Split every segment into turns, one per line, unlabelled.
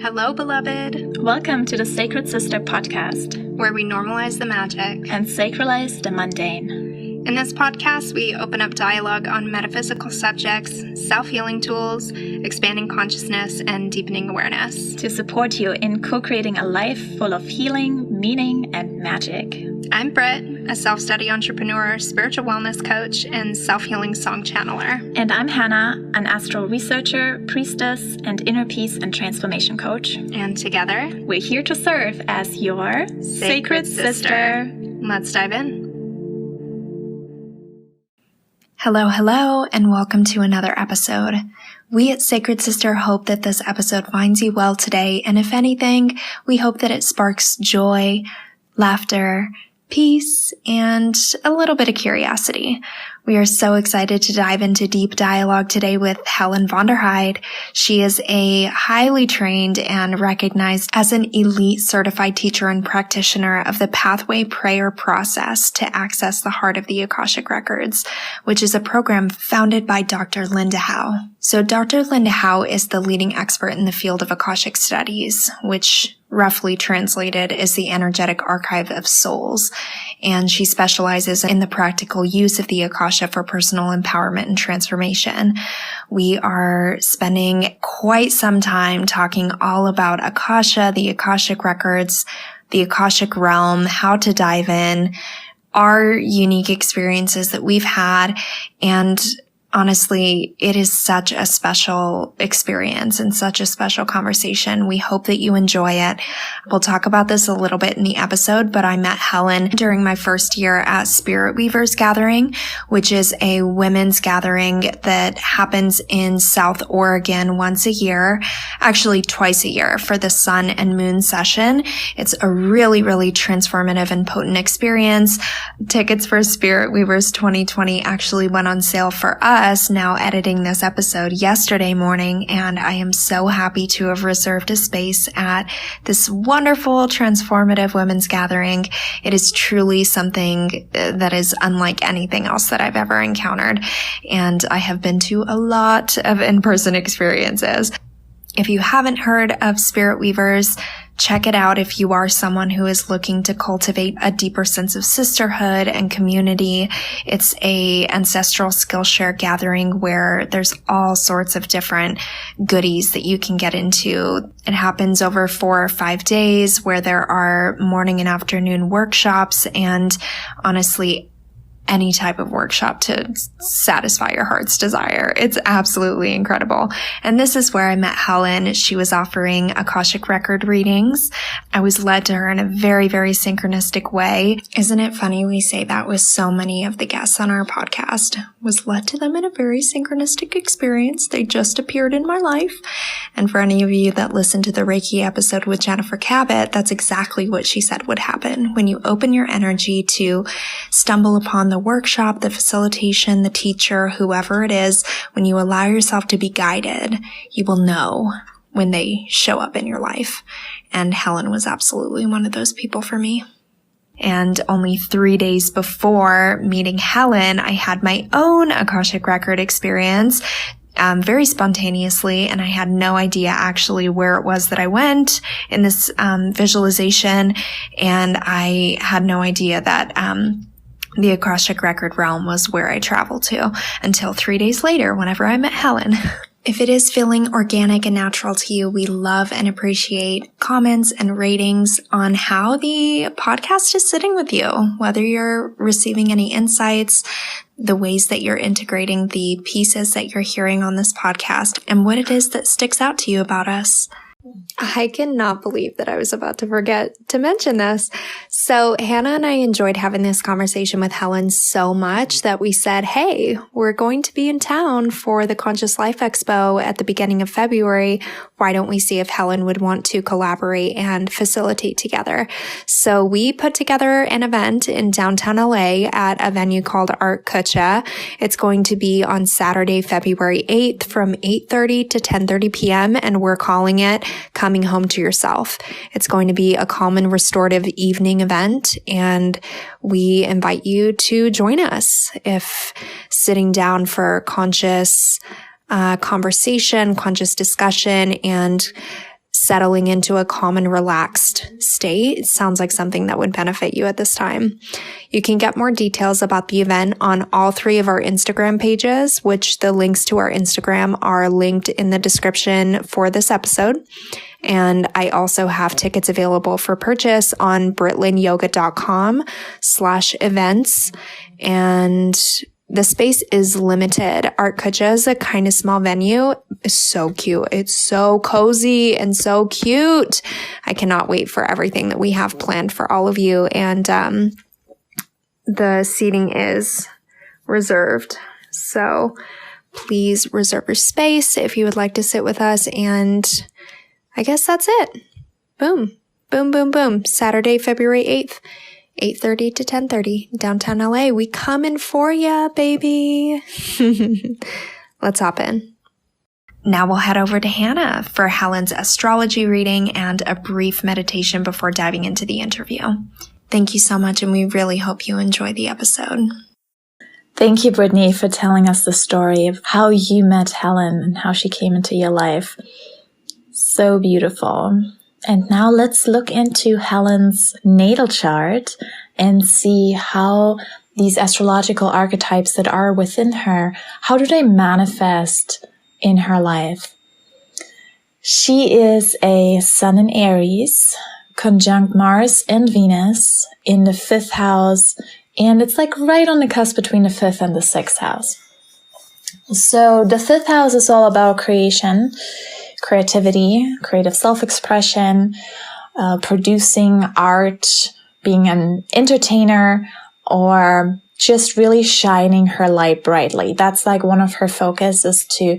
Hello, beloved.
Welcome to the SacredSister podcast,
where we normalize the magic
and sacralize the mundane.
In this podcast, we open up dialogue on metaphysical subjects, self-healing tools, expanding consciousness, and deepening awareness.
To support you in co-creating a life full of healing, meaning, and magic.
I'm Britt, a self-study entrepreneur, spiritual wellness coach, and self-healing song channeler.
And I'm Hannah, an astral researcher, priestess, and inner peace and transformation coach.
And together,
we're here to serve as your Sacred Sister.
Let's dive in. Hello, and welcome to another episode. We at SacredSister hope that this episode finds you well today, and if anything, we hope that it sparks joy, laughter, peace, and a little bit of curiosity. We are so excited to dive into deep dialogue today with Helen Vonderheide. She is a highly trained and recognized as an elite certified teacher and practitioner of the Pathway Prayer process to access the heart of the Akashic Records, which is a program founded by Dr. Linda Howe. So Dr. Linda Howe is the leading expert in the field of Akashic studies, which roughly translated is the energetic archive of souls. And she specializes in the practical use of the Akasha for personal empowerment and transformation. We are spending quite some time talking all about Akasha, the Akashic Records, the Akashic Realm, how to dive in, our unique experiences that we've had, and honestly, it is such a special experience and such a special conversation. We hope that you enjoy it. We'll talk about this a little bit in the episode, but I met Helen during my first year at Spirit Weavers Gathering, which is a women's gathering that happens in South Oregon once a year, actually twice a year for the Sun and Moon session. It's a really, really transformative and potent experience. Tickets for Spirit Weavers 2020 actually went on sale for us now editing this episode yesterday morning, and I am so happy to have reserved a space at this wonderful transformative women's gathering. It is truly something that is unlike anything else that I've ever encountered, and I have been to a lot of in-person experiences. If you haven't heard of Spirit Weavers, check it out if you are someone who is looking to cultivate a deeper sense of sisterhood and community. It's a ancestral Skillshare gathering where there's all sorts of different goodies that you can get into. It happens over 4 or 5 days where there are morning and afternoon workshops, and honestly, any type of workshop to satisfy your heart's desire. It's absolutely incredible. And this is where I met Helen. She was offering Akashic Record readings. I was led to her in a very, very synchronistic way. Isn't it funny we say that with so many of the guests on our podcast? Was led to them in a very synchronistic experience. They just appeared in my life. And for any of you that listened to the Reiki episode with Jennifer Cabot, that's exactly what she said would happen. When you open your energy to stumble upon the workshop, the facilitation, the teacher, whoever it is, when you allow yourself to be guided, you will know when they show up in your life. And Helen was absolutely one of those people for me. And only 3 days before meeting Helen, I had my own Akashic Record experience, very spontaneously, and I had no idea actually where it was that I went in this visualization, and I had no idea that the Akashic Record Realm was where I traveled to until 3 days later whenever I met Helen. If it is feeling organic and natural to you, we love and appreciate comments and ratings on how the podcast is sitting with you, whether you're receiving any insights, the ways that you're integrating the pieces that you're hearing on this podcast, and what it is that sticks out to you about us. I cannot believe that I was about to forget to mention this. So Hannah and I enjoyed having this conversation with Helen so much that we said, hey, we're going to be in town for the Conscious Life Expo at the beginning of February. Why don't we see if Helen would want to collaborate and facilitate together? So we put together an event in downtown LA at a venue called Art Kucha. It's going to be on Saturday, February 8th from 8:30 to 10:30 p.m. and we're calling it Coming Home to Yourself. It's going to be a calm and restorative evening event, and we invite you to join us if sitting down for conscious conversation, conscious discussion, and settling into a calm and relaxed state. It sounds like something that would benefit you at this time. You can get more details about the event on all 3 of our Instagram pages, which the links to our Instagram are linked in the description for this episode. And I also have tickets available for purchase on brittlynnyoga.com/events. And the space is limited. Art Kucha is a kind of small venue. It's so cute. It's so cozy and so cute. I cannot wait for everything that we have planned for all of you. And the seating is reserved. So please reserve your space if you would like to sit with us. And I guess that's it. Boom. Boom, boom, boom. Saturday, February 8th. 8:30 to 10:30, downtown LA. We coming for ya, baby. Let's hop in. Now we'll head over to Hannah for Helen's astrology reading and a brief meditation before diving into the interview. Thank you so much, and we really hope you enjoy the episode.
Thank you, Brittany, for telling us the story of how you met Helen and how she came into your life. So beautiful. And now let's look into Helen's natal chart and see how these astrological archetypes that are within her, how do they manifest in her life? She is a Sun in Aries, conjunct Mars and Venus in the 5th house, and it's like right on the cusp between the 5th and the 6th house. So the 5th house is all about creation, creativity, creative self-expression, producing art, being an entertainer, or just really shining her light brightly. That's like one of her focuses to,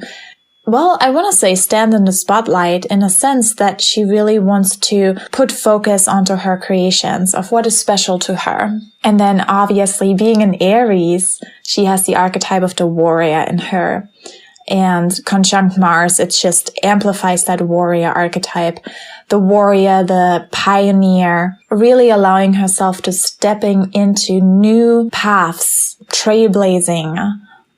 well, I want to say stand in the spotlight in a sense that she really wants to put focus onto her creations of what is special to her. And then obviously being an Aries, she has the archetype of the warrior in her. And conjunct Mars, it just amplifies that warrior archetype. The warrior, the pioneer, really allowing herself to stepping into new paths, trailblazing,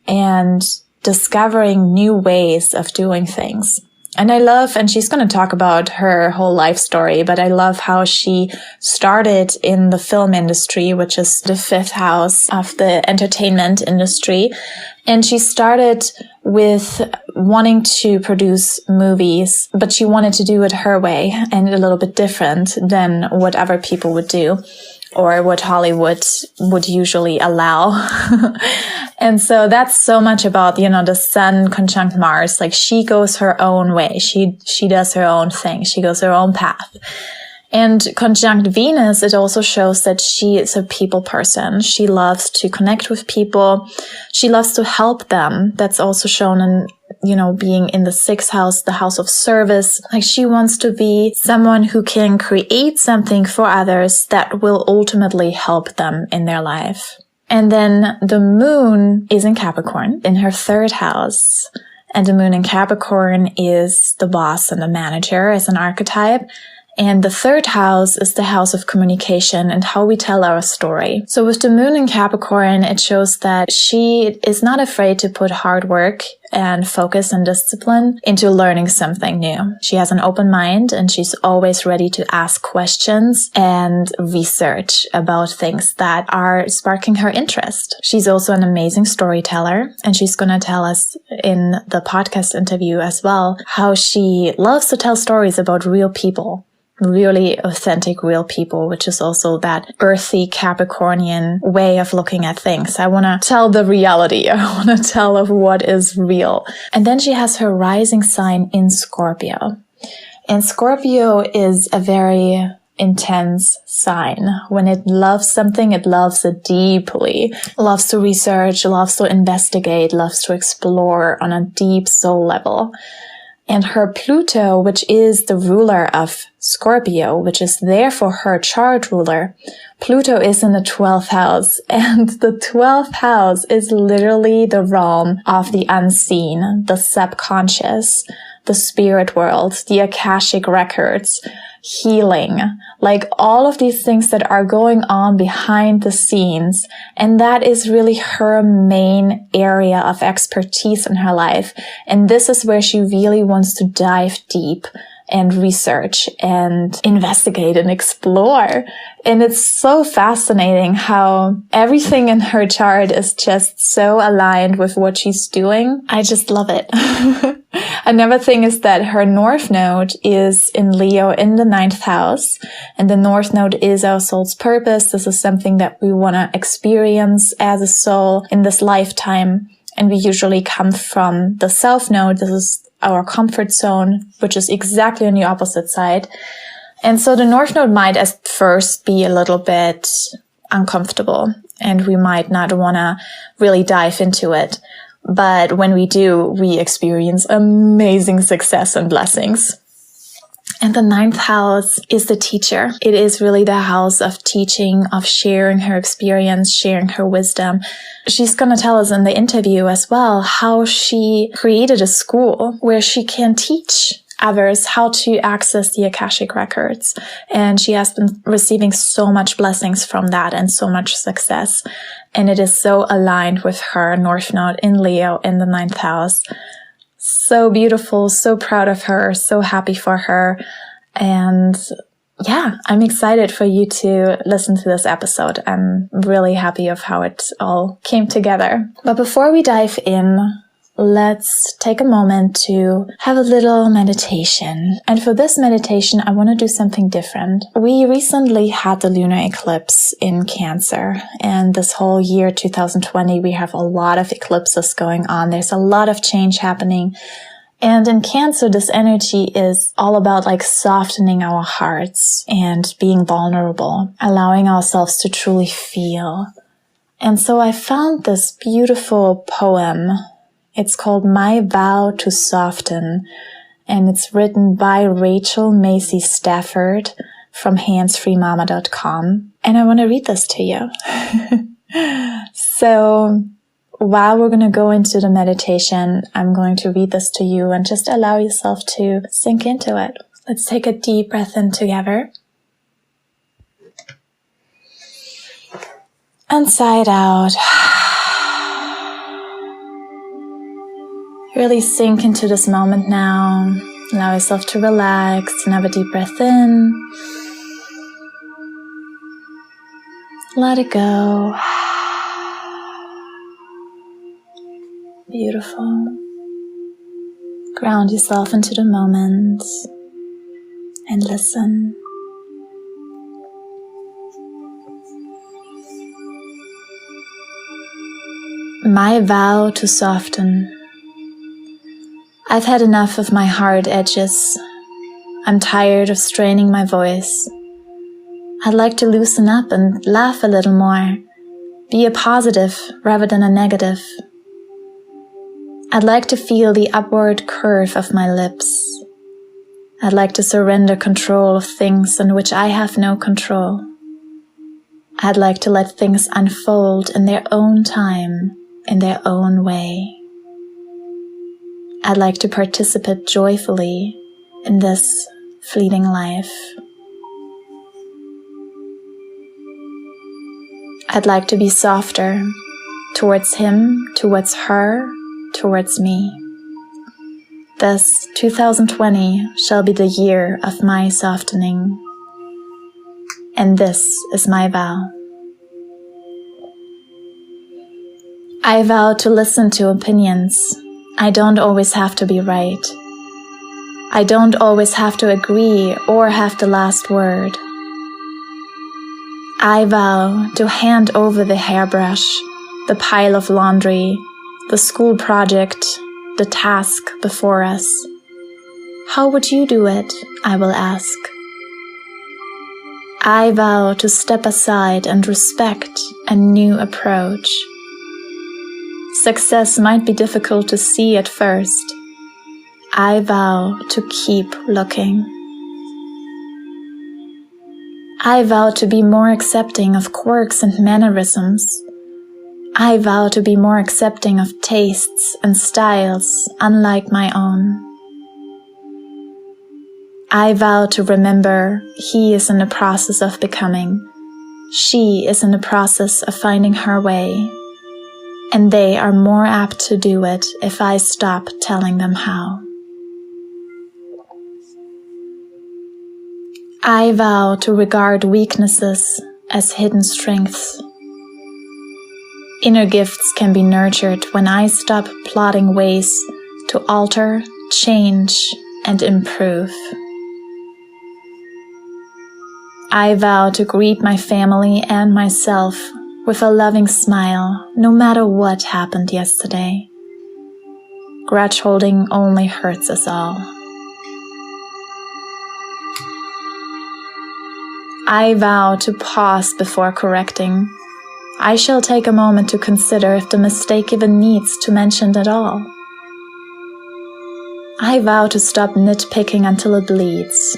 and discovering new ways of doing things. And I love, and she's going to talk about her whole life story, but I love how she started in the film industry, which is the 5th house of the entertainment industry. And she started with wanting to produce movies, but she wanted to do it her way and a little bit different than what other people would do or what Hollywood would usually allow. And so that's so much about, the Sun conjunct Mars. Like she goes her own way. She does her own thing. She goes her own path. And conjunct Venus, it also shows that she is a people person. She loves to connect with people. She loves to help them. That's also shown in, being in the 6th house, the house of service. Like she wants to be someone who can create something for others that will ultimately help them in their life. And then the moon is in Capricorn in her 3rd house. And the moon in Capricorn is the boss and the manager as an archetype. And the 3rd house is the house of communication and how we tell our story. So with the moon in Capricorn, it shows that she is not afraid to put hard work and focus and discipline into learning something new. She has an open mind and she's always ready to ask questions and research about things that are sparking her interest. She's also an amazing storyteller, and she's going to tell us in the podcast interview as well how she loves to tell stories about real people. Really authentic, real people, which is also that earthy Capricornian way of looking at things. I want to tell the reality. I want to tell of what is real. And then she has her rising sign in Scorpio. And Scorpio is a very intense sign. When it loves something, it loves it deeply. Loves to research, loves to investigate, loves to explore on a deep soul level. And her Pluto, which is the ruler of Scorpio, which is therefore her chart ruler, Pluto is in the 12th house. And the 12th house is literally the realm of the unseen, the subconscious, the spirit world, the Akashic Records, healing, like all of these things that are going on behind the scenes. And that is really her main area of expertise in her life. And this is where she really wants to dive deep and research and investigate and explore. And it's so fascinating how everything in her chart is just so aligned with what she's doing. I just love it. Another thing is that her North Node is in Leo in the 9th house. And the North Node is our soul's purpose. This is something that we want to experience as a soul in this lifetime. And we usually come from the South Node. This is our comfort zone, which is exactly on the opposite side. And so the North Node might at first be a little bit uncomfortable, and we might not want to really dive into it. But when we do, we experience amazing success and blessings. And the 9th house is the teacher. It is really the house of teaching, of sharing her experience, sharing her wisdom. She's going to tell us in the interview as well how she created a school where she can teach others how to access the Akashic Records. And she has been receiving so much blessings from that and so much success. And it is so aligned with her North Node in Leo in the 9th house. So beautiful, so proud of her, so happy for her. And yeah, I'm excited for you to listen to this episode. I'm really happy of how it all came together. But before we dive in, let's take a moment to have a little meditation. And for this meditation, I want to do something different. We recently had the lunar eclipse in Cancer. And this whole year, 2020, we have a lot of eclipses going on. There's a lot of change happening. And in Cancer, this energy is all about like softening our hearts and being vulnerable, allowing ourselves to truly feel. And so I found this beautiful poem. It's called My Vow to Soften, and it's written by Rachel Macy Stafford from handsfreemama.com. And I want to read this to you. So while we're going to go into the meditation, I'm going to read this to you and just allow yourself to sink into it. Let's take a deep breath in together. And sigh it out. Really sink into this moment now. Allow yourself to relax and have a deep breath in. Let it go. Beautiful. Ground yourself into the moment and listen. My vow to soften. I've had enough of my hard edges. I'm tired of straining my voice. I'd like to loosen up and laugh a little more. Be a positive rather than a negative. I'd like to feel the upward curve of my lips. I'd like to surrender control of things on which I have no control. I'd like to let things unfold in their own time, in their own way. I'd like to participate joyfully in this fleeting life. I'd like to be softer towards him, towards her, towards me. Thus, 2020 shall be the year of my softening. And this is my vow. I vow to listen to opinions. I don't always have to be right. I don't always have to agree or have the last word. I vow to hand over the hairbrush, the pile of laundry, the school project, the task before us. How would you do it? I will ask. I vow to step aside and respect a new approach. Success might be difficult to see at first. I vow to keep looking. I vow to be more accepting of quirks and mannerisms. I vow to be more accepting of tastes and styles unlike my own. I vow to remember he is in the process of becoming. She is in the process of finding her way. And they are more apt to do it if I stop telling them how. I vow to regard weaknesses as hidden strengths. Inner gifts can be nurtured when I stop plotting ways to alter, change, and improve. I vow to greet my family and myself with a loving smile, no matter what happened yesterday. Grudge holding only hurts us all. I vow to pause before correcting. I shall take a moment to consider if the mistake even needs to be mentioned at all. I vow to stop nitpicking until it bleeds.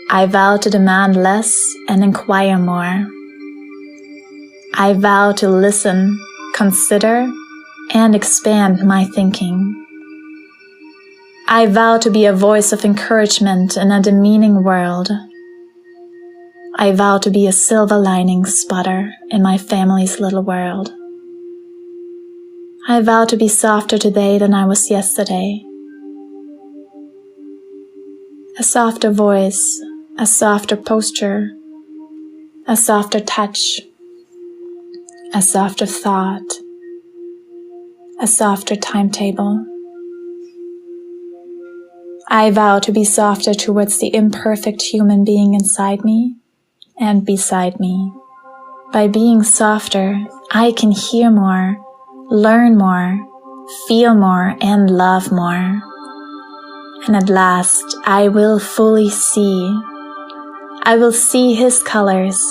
I vow to demand less and inquire more. I vow to listen, consider, and expand my thinking. I vow to be a voice of encouragement in a demeaning world. I vow to be a silver lining spotter in my family's little world. I vow to be softer today than I was yesterday. A softer voice, a softer posture, a softer touch, a softer thought, a softer timetable. I vow to be softer towards the imperfect human being inside me and beside me. By being softer, I can hear more, learn more, feel more, and love more. And at last, I will fully see. I will see his colors.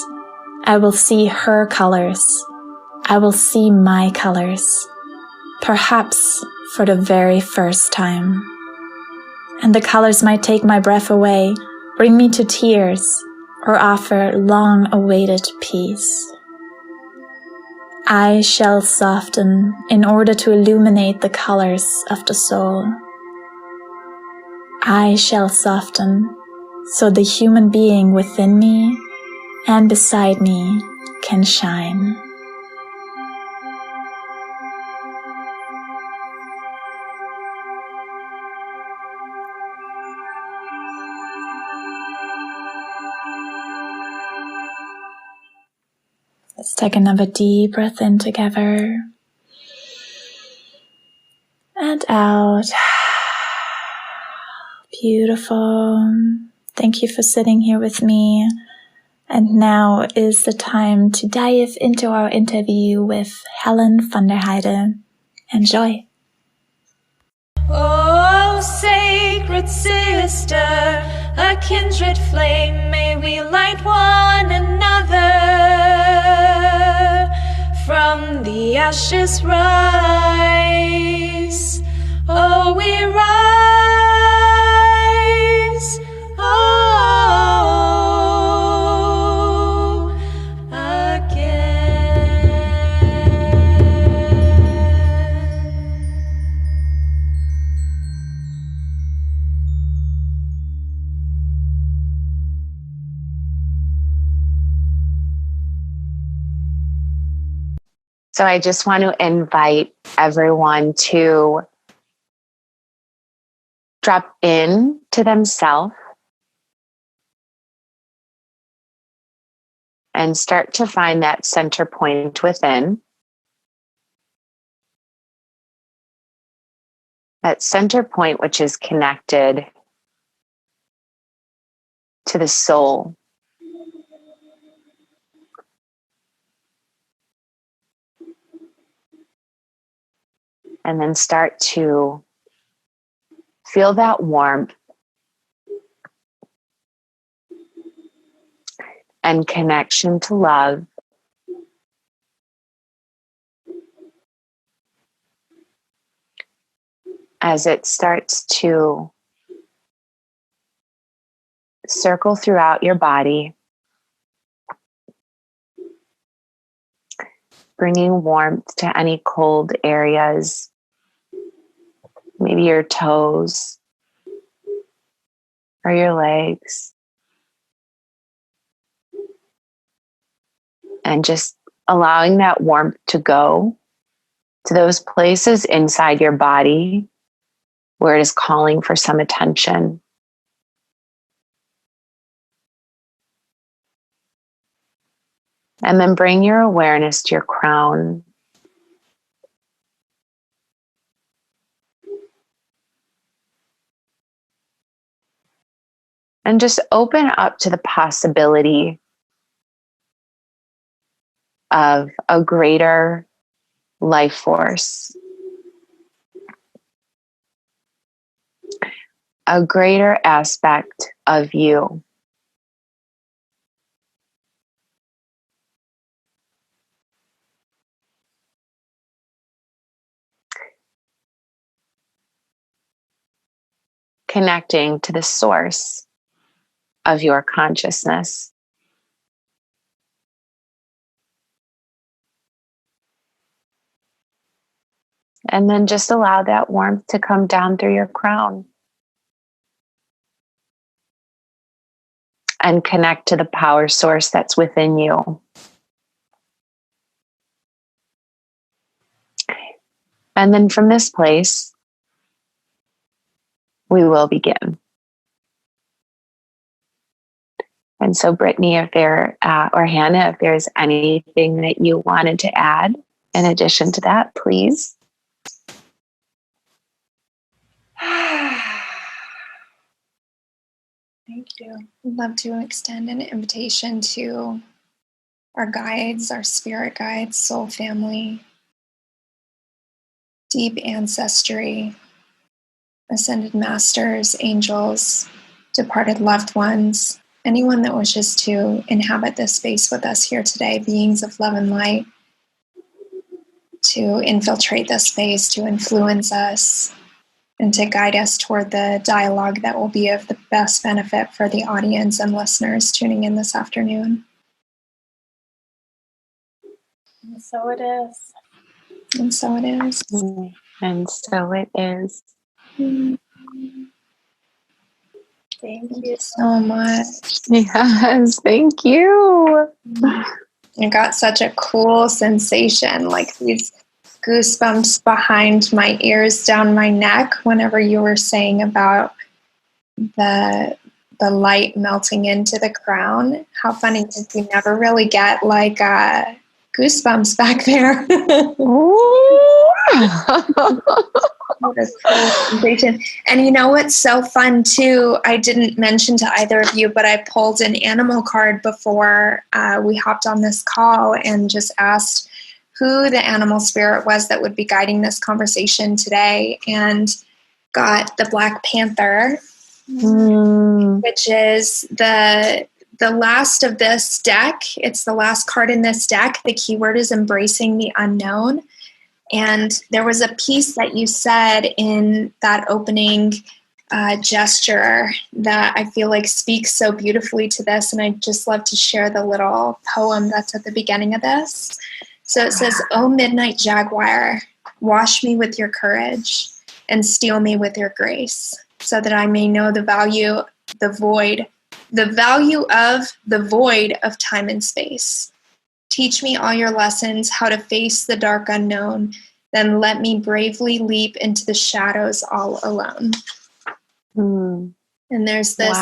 I will see her colors. I will see my colors. Perhaps for the very first time. And the colors might take my breath away, bring me to tears, or offer long-awaited peace. I shall soften in order to illuminate the colors of the soul. I shall soften so the human being within me and beside me can shine. Let's take another deep breath in together and out. Beautiful. Thank you for sitting here with me. And now is the time to dive into our interview with Helen Vonderheide. Enjoy.
Oh, sacred sister, a kindred flame, may we light one another. From the ashes rise, oh, we rise, oh, again.
So I just want to invite everyone to drop in to themselves and start to find that center point within. That center point which is connected to the soul. And then start to feel that warmth and connection to love as it starts to circle throughout your body, bringing warmth to any cold areas, maybe your toes or your legs. And just allowing that warmth to go to those places inside your body where it is calling for some attention. And then bring your awareness to your crown. And just open up to the possibility of a greater life force, a greater aspect of you. Connecting to the source of your consciousness. And then just allow that warmth to come down through your crown. And connect to the power source that's within you. And then from this place, we will begin. And so, Brittany, if there, or Hannah, if there's anything that you wanted to add in addition to that, please.
Thank you. I'd love to extend an invitation to our guides, our spirit guides, soul family, deep ancestry, ascended masters, angels, departed loved ones, anyone that wishes to inhabit this space with us here today, beings of love and light, to infiltrate this space, to influence us, and to guide us toward the dialogue that will be of the best benefit for the audience and listeners tuning in this afternoon.
And so it is.
And so it is.
And so it is.
Thank
Thank
you.
you so much.
Yes, thank you.
I got such a cool sensation, like these goosebumps behind my ears, down my neck, whenever you were saying about the light melting into the crown. How funny, because we never really get like goosebumps back there. What a cool sensation. And you know what's so fun too? I didn't mention to either of you, but I pulled an animal card before we hopped on this call and just asked who the animal spirit was that would be guiding this conversation today, and got the Black Panther, which is the last of this deck. It's the last card in this deck. The keyword is embracing the unknown. And there was a piece that you said in that opening gesture that I feel like speaks so beautifully to this. And I'd just love to share the little poem that's at the beginning of this. So it says, "O midnight jaguar, wash me with your courage and steal me with your grace, so that I may know the value of the void of time and space. Teach me all your lessons, how to face the dark unknown, then let me bravely leap into the shadows all alone." And there's this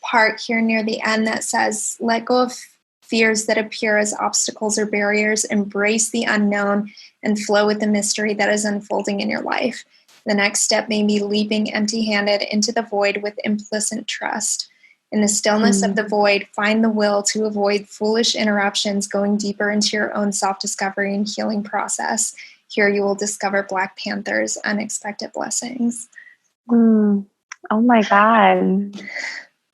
part here near the end that says, "Let go of fears that appear as obstacles or barriers, embrace the unknown, and flow with the mystery that is unfolding in your life. The next step may be leaping empty-handed into the void with implicit trust. In the stillness of the void, find the will to avoid foolish interruptions, going deeper into your own self-discovery and healing process. Here you will discover Black Panther's unexpected blessings."
Oh my God.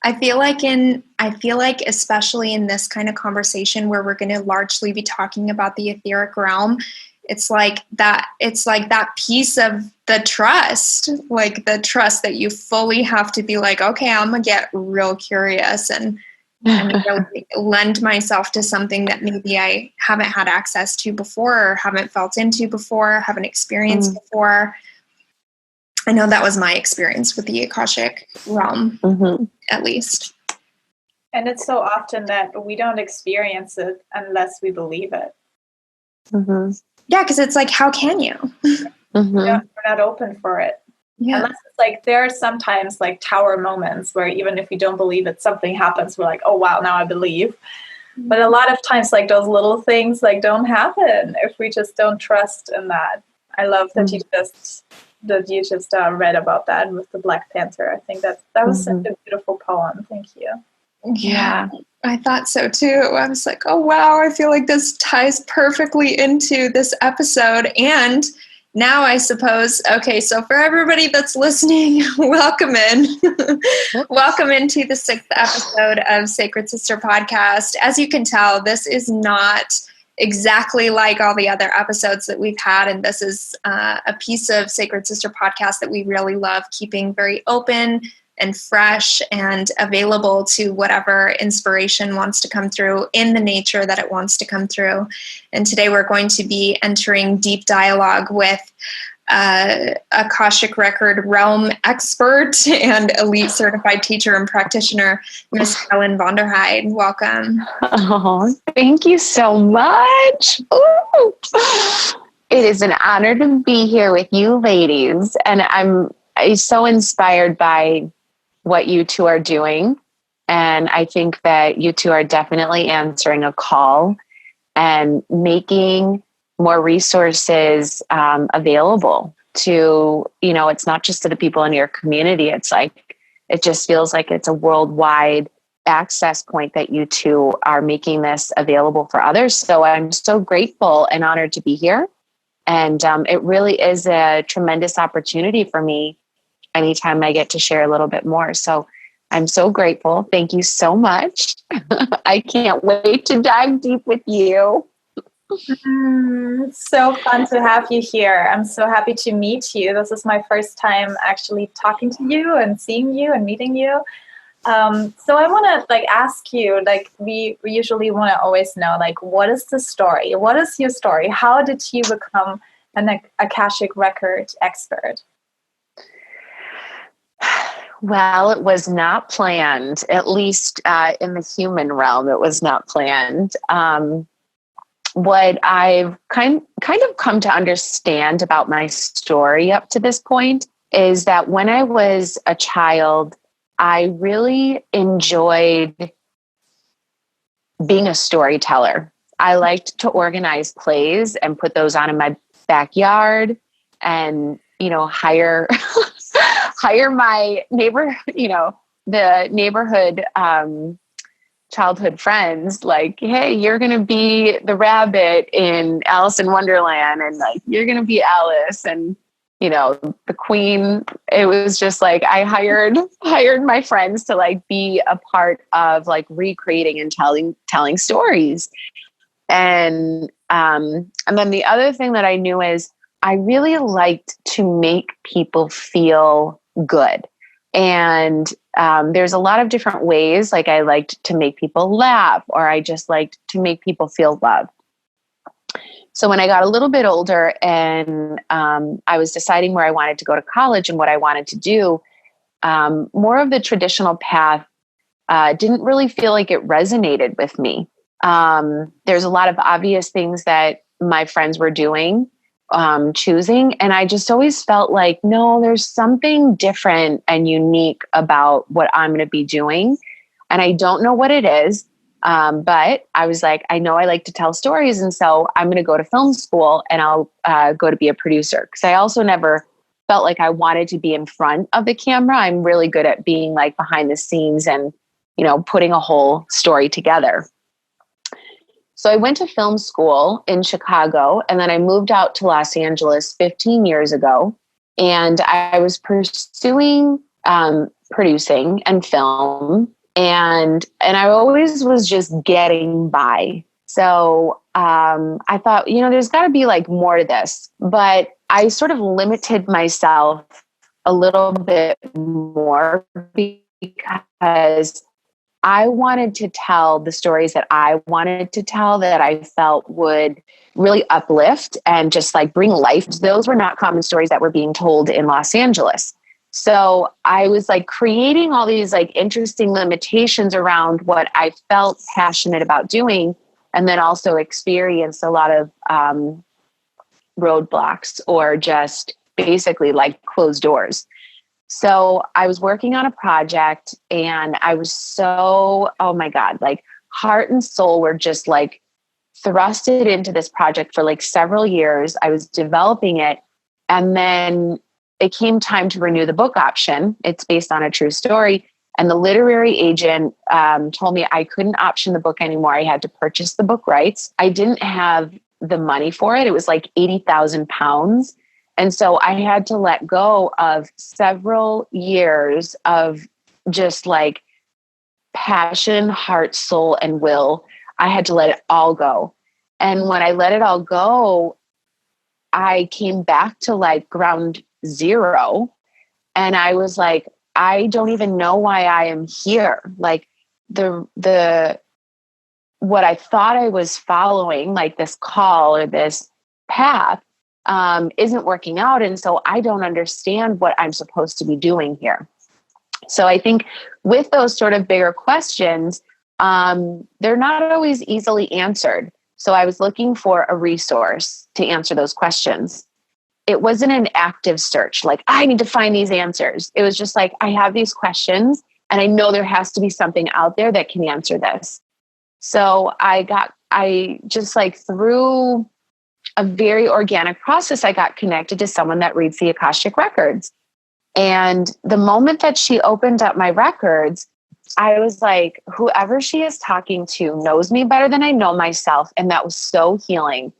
I feel like especially in this kind of conversation where we're going to largely be talking about the etheric realm, it's like that piece of the trust, like the trust that you fully have to be like, okay, I'm going to get real curious and really lend myself to something that maybe I haven't had access to before, or haven't felt into before, haven't experienced before. I know that was my experience with the Akashic realm, at least.
And it's so often that we don't experience it unless we believe it.
Yeah, because it's like, how can you?
We're not open for it.
Yeah.
Unless it's like, there are sometimes like tower moments where even if we don't believe it, something happens. We're like, oh, wow, now I believe. But a lot of times, like, those little things like don't happen if we just don't trust in that. I love that you just read about that with the Black Panther. I think that was such a beautiful poem. Thank you.
Yeah, I thought so too. I was like, oh wow, I feel like this ties perfectly into this episode. And now I suppose, okay, so for everybody that's listening, welcome in. Welcome into the 6th episode of Sacred Sister Podcast. As you can tell, this is not exactly like all the other episodes that we've had, and this is a piece of Sacred Sister Podcast that we really love keeping very open and fresh and available to whatever inspiration wants to come through in the nature that it wants to come through. And today we're going to be entering deep dialogue with Akashic Record Realm expert and elite certified teacher and practitioner, Miss Helen Vonderheide. Welcome.
Oh, thank you so much. Ooh. It is an honor to be here with you ladies. And I'm so inspired by what you two are doing. And I think that you two are definitely answering a call and making more resources available to, it's not just to the people in your community. It's like, it just feels like it's a worldwide access point that you two are making this available for others. So I'm so grateful and honored to be here. And it really is a tremendous opportunity for me anytime I get to share a little bit more. So I'm so grateful. Thank you so much. I can't wait to dive deep with you.
It's so fun to have you here. I'm so happy to meet you. This is my first time actually talking to you and seeing you and meeting you. So I want to ask you, we usually want to always know, what is the story? What is your story? How did you become an Akashic Record expert?
Well, it was not planned, at least in the human realm, it was not planned. What I've kind of come to understand about my story up to this point is that when I was a child, I really enjoyed being a storyteller. I liked to organize plays and put those on in my backyard and, hire my neighbor, the neighborhood childhood friends, hey, you're going to be the rabbit in Alice in Wonderland, and you're going to be Alice, and the queen. It was just I hired my friends to be a part of recreating and telling stories. And then the other thing that I knew is I really liked to make people feel good. And there's a lot of different ways. I liked to make people laugh, or I just liked to make people feel loved. So when I got a little bit older and I was deciding where I wanted to go to college and what I wanted to do, more of the traditional path didn't really feel like it resonated with me. There's a lot of obvious things that my friends were doing, choosing. And I just always felt no, there's something different and unique about what I'm going to be doing. And I don't know what it is. But I was I know I like to tell stories. And so I'm going to go to film school and I'll go to be a producer. Cause I also never felt like I wanted to be in front of the camera. I'm really good at being behind the scenes and, putting a whole story together. So I went to film school in Chicago, and then I moved out to Los Angeles 15 years ago. And I was pursuing producing and film. And I always was just getting by. So I thought, there's got to be more to this. But I sort of limited myself a little bit more because I wanted to tell the stories that I wanted to tell, that I felt would really uplift and just bring life. Those were not common stories that were being told in Los Angeles. So I was creating all these interesting limitations around what I felt passionate about doing, and then also experienced a lot of roadblocks or just basically closed doors. So I was working on a project and I was so, oh my God, heart and soul were just like thrusted into this project for like several years. I was developing it. And then it came time to renew the book option. It's based on a true story. And the literary agent told me I couldn't option the book anymore. I had to purchase the book rights. I didn't have the money for it. It was like 80,000 pounds. And so I had to let go of several years of just like passion, heart, soul, and will. I had to let it all go. And when I let it all go, I came back to like ground zero. And I was like, I don't even know why I am here. Like what I thought I was following, like this call or this path, isn't working out. And so I don't understand what I'm supposed to be doing here. So I think with those sort of bigger questions, they're not always easily answered. So I was looking for a resource to answer those questions. It wasn't an active search, like I need to find these answers. It was just like, I have these questions and I know there has to be something out there that can answer this. So I just like through a very organic process, I got connected to someone that reads the Akashic Records. And the moment that she opened up my records, I was like, whoever she is talking to knows me better than I know myself. And that was so healing.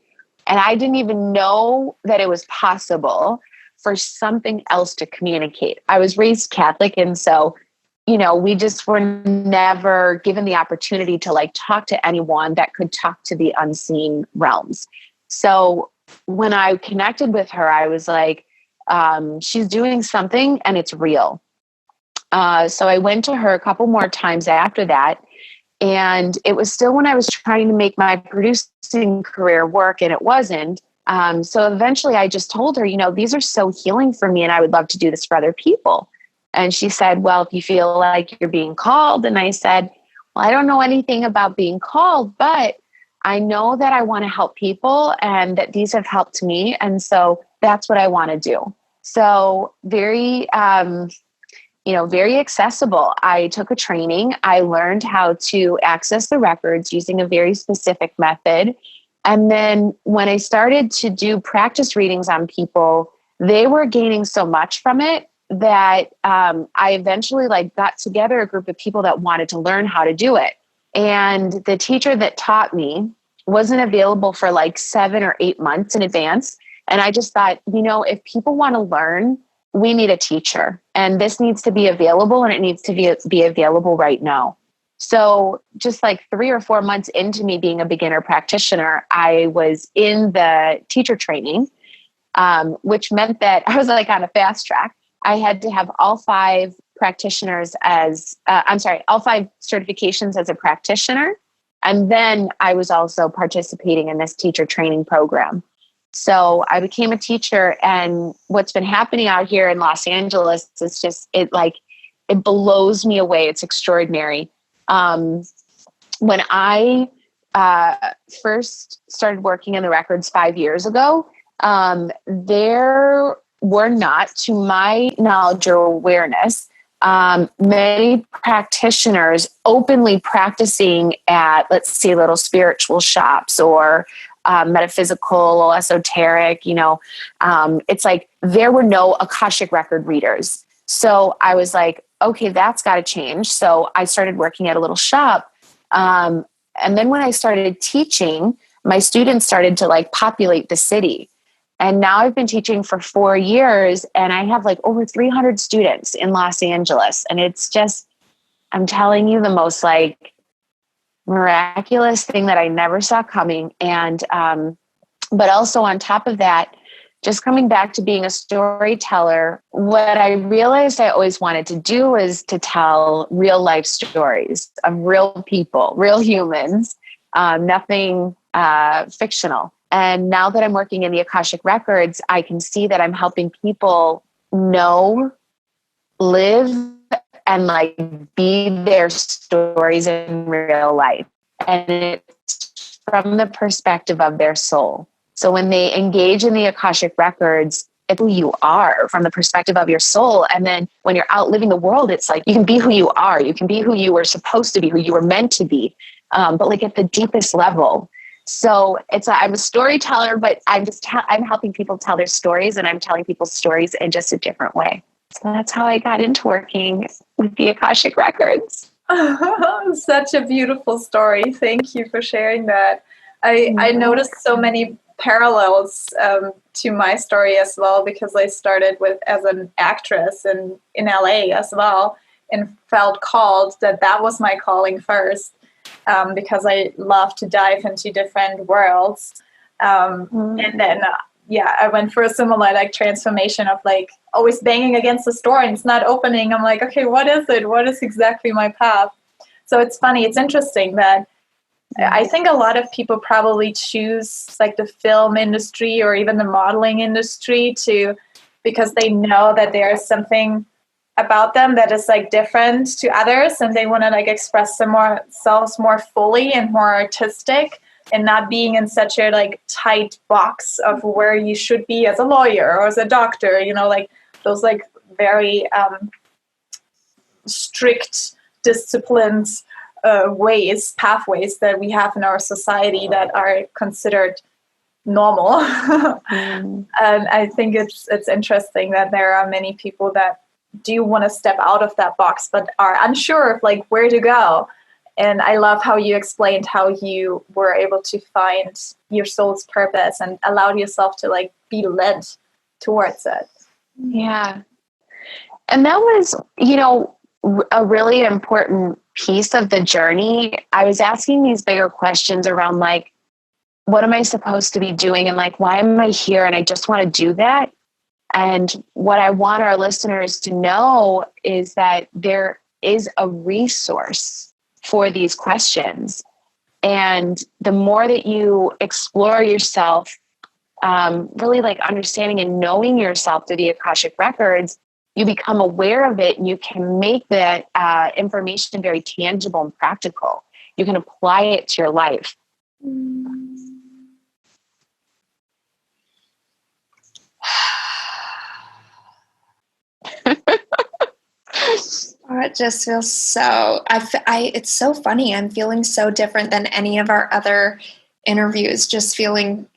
And I didn't even know that it was possible for something else to communicate. I was raised Catholic. And so, we just were never given the opportunity to like talk to anyone that could talk to the unseen realms. So when I connected with her, I was like, she's doing something and it's real. So I went to her a couple more times after that. And it was still when I was trying to make my producing career work and it wasn't. So eventually I just told her, these are so healing for me and I would love to do this for other people. And she said, well, if you feel like you're being called. And I said, well, I don't know anything about being called, but I know that I want to help people and that these have helped me. And so that's what I want to do. So very, very accessible. I took a training. I learned how to access the records using a very specific method. And then when I started to do practice readings on people, they were gaining so much from it that I eventually got together a group of people that wanted to learn how to do it. And the teacher that taught me wasn't available for 7 or 8 months in advance. And I just thought, if people want to learn, we need a teacher and this needs to be available and it needs to be available right now. So just 3 or 4 months into me being a beginner practitioner, I was in the teacher training, which meant that I was on a fast track. I had to have all 5 practitioners all 5 certifications as a practitioner. And then I was also participating in this teacher training program. So I became a teacher, and what's been happening out here in Los Angeles is just, it blows me away. It's extraordinary. When I first started working in the records 5 years ago, there were not, to my knowledge or awareness, many practitioners openly practicing at, let's say, little spiritual shops or metaphysical or esoteric, it's there were no Akashic record readers. So I was like, okay, that's got to change. So I started working at a little shop. And then when I started teaching, my students started to populate the city. And now I've been teaching for 4 years and I have over 300 students in Los Angeles. And it's just, I'm telling you, the most miraculous thing that I never saw coming. And, but also on top of that, just coming back to being a storyteller, what I realized I always wanted to do is to tell real life stories of real people, real humans, nothing fictional. And now that I'm working in the Akashic Records, I can see that I'm helping people know, live, and be their stories in real life. And it's from the perspective of their soul. So when they engage in the Akashic Records, it's who you are from the perspective of your soul. And then when you're out living the world, it's you can be who you are. You can be who you were supposed to be, who you were meant to be. but like at the deepest level. So I'm a storyteller, but I'm helping people tell their stories, and I'm telling people's stories in just a different way. So that's how I got into working with the Akashic Records.
Such a beautiful story. Thank you for sharing that. I noticed so many parallels to my story as well, because I started as an actress in LA as well, and felt called that was my calling first, because I love to dive into different worlds. And then I went for a similar like transformation of like always banging against the door and it's not opening. I'm like, okay, what is it? What is exactly my path? So it's funny. It's interesting that I think a lot of people probably choose like the film industry or even the modeling industry because they know that there's something about them that is like different to others, and they want to like express themselves more fully and more artistic, and not being in such a like tight box of where you should be as a lawyer or as a doctor, like those like very strict disciplines, pathways that we have in our society that are considered normal. And I think it's interesting that there are many people that do want to step out of that box but are unsure of like where to go. And I love how you explained how you were able to find your soul's purpose and allowed yourself to like be led towards it.
Yeah. And that was, a really important piece of the journey. I was asking these bigger questions around like, what am I supposed to be doing? And like, why am I here? And I just want to do that. And what I want our listeners to know is that there is a resource for these questions. And the more that you explore yourself, really like understanding and knowing yourself through the Akashic Records, you become aware of it and you can make that information very tangible and practical. You can apply it to your life.
It just feels so, it's so funny. I'm feeling so different than any of our other interviews, just feeling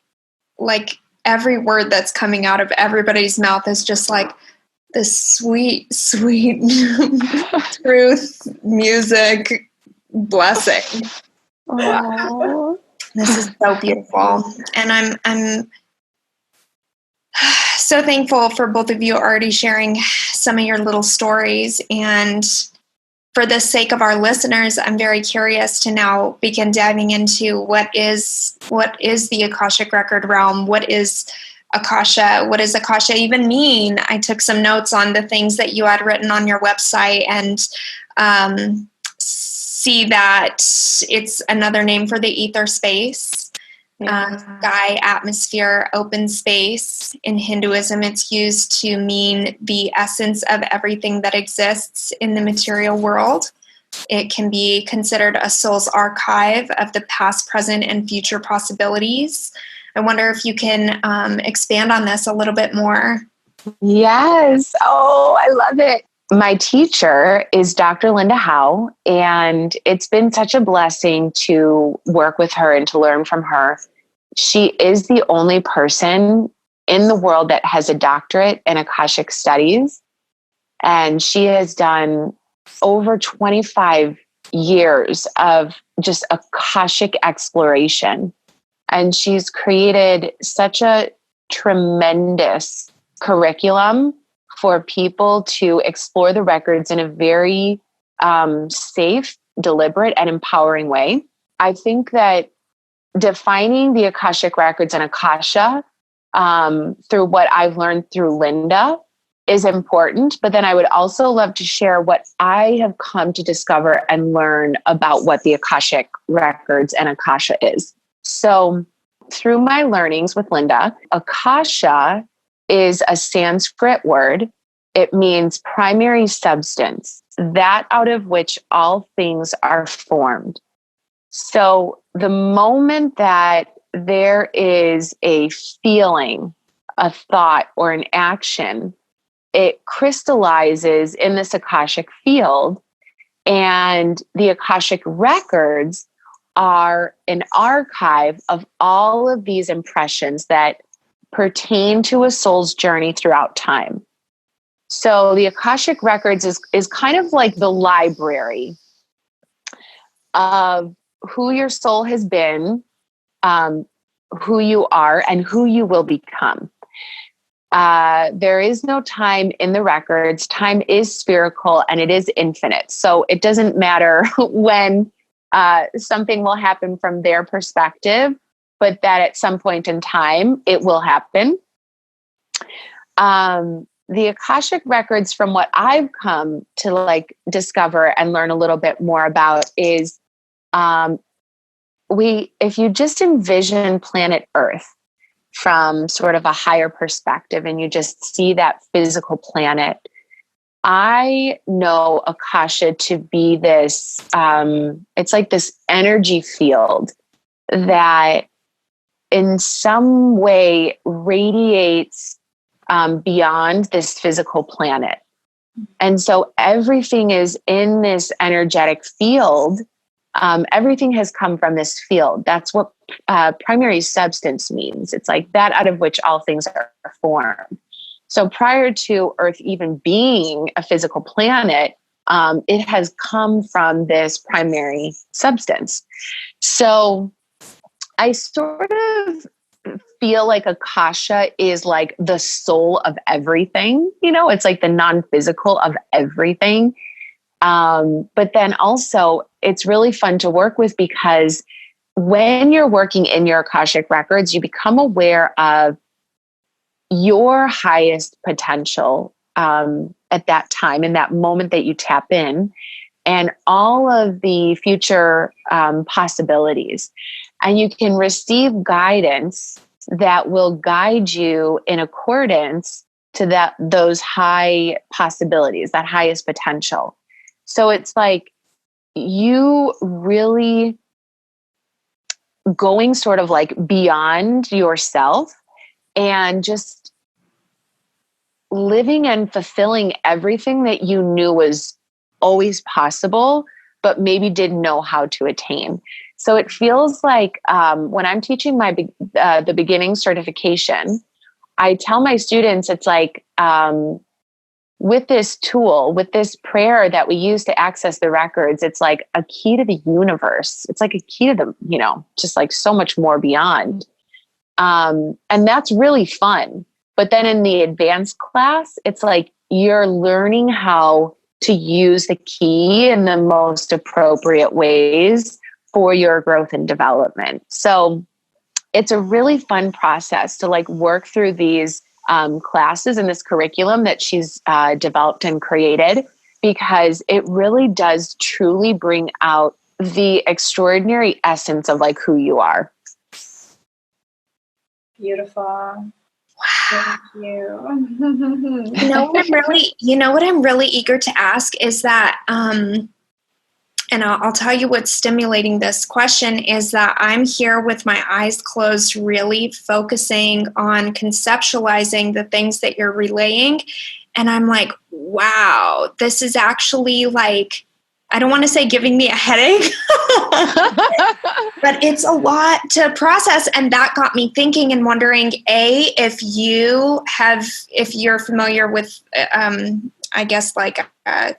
like every word that's coming out of everybody's mouth is just like this sweet, sweet truth, music, blessing.
Wow.
This is so beautiful. And I'm so thankful for both of you already sharing some of your little stories. And for the sake of our listeners, I'm very curious to now begin diving into what is the Akashic Record Realm? What is Akasha? What does Akasha even mean? I took some notes on the things that you had written on your website, and see that it's another name for the ether space. Sky, atmosphere, open space. In Hinduism, it's used to mean the essence of everything that exists in the material world. It can be considered a soul's archive of the past, present, and future possibilities. I wonder if you can expand on this a little bit more.
Yes. Oh, I love it. My teacher is Dr. Linda Howe, and it's been such a blessing to work with her and to learn from her. She is the only person in the world that has a doctorate in Akashic Studies, and she has done over 25 years of just Akashic exploration. And she's created such a tremendous curriculum for people to explore the records in a very safe, deliberate, and empowering way. I think that defining the Akashic Records and Akasha through what I've learned through Linda is important. But then I would also love to share what I have come to discover and learn about what the Akashic Records and Akasha is. So through my learnings with Linda, Akasha is a Sanskrit word. It means primary substance, that out of which all things are formed. So the moment that there is a feeling, a thought, or an action, it crystallizes in this Akashic field, and the Akashic Records are an archive of all of these impressions that pertain to a soul's journey throughout time. So the Akashic Records is kind of like the library of who your soul has been, who you are, and who you will become. There is no time in the records. Time is spherical and it is infinite. So it doesn't matter when something will happen from their perspective, but that at some point in time, it will happen. The Akashic Records, from what I've come to like discover and learn a little bit more about, is if you just envision planet Earth from sort of a higher perspective and you just see that physical planet, I know Akasha to be this, it's like this energy field that in some way radiates beyond this physical planet. And so everything is in this energetic field. Everything has come from this field. That's what primary substance means. It's like that out of which all things are formed. So prior to Earth even being a physical planet, it has come from this primary substance. So I sort of feel like Akasha is like the soul of everything. You know, it's like the non-physical of everything. But then also it's really fun to work with because when you're working in your Akashic Records, you become aware of your highest potential at that time, in that moment that you tap in, and all of the future possibilities. And you can receive guidance that will guide you in accordance to those high possibilities, that highest potential. So it's like you really going sort of like beyond yourself and just living and fulfilling everything that you knew was always possible, but maybe didn't know how to attain. So it feels like when I'm teaching the beginning certification, I tell my students, it's like with this tool, with this prayer that we use to access the records, it's like a key to the universe. It's like a key to the, just like so much more beyond. And that's really fun. But then in the advanced class, it's like you're learning how to use the key in the most appropriate ways for your growth and development. So it's a really fun process to like work through these classes and this curriculum that she's developed and created, because it really does truly bring out the extraordinary essence of like who you are.
Beautiful.
Wow.
Thank you.
You know what I'm really eager to ask is that, and I'll tell you what's stimulating this question is that I'm here with my eyes closed, really focusing on conceptualizing the things that you're relaying. And I'm like, wow, this is actually like, I don't want to say giving me a headache, but it's a lot to process. And that got me thinking and wondering, if you're familiar with, I guess like a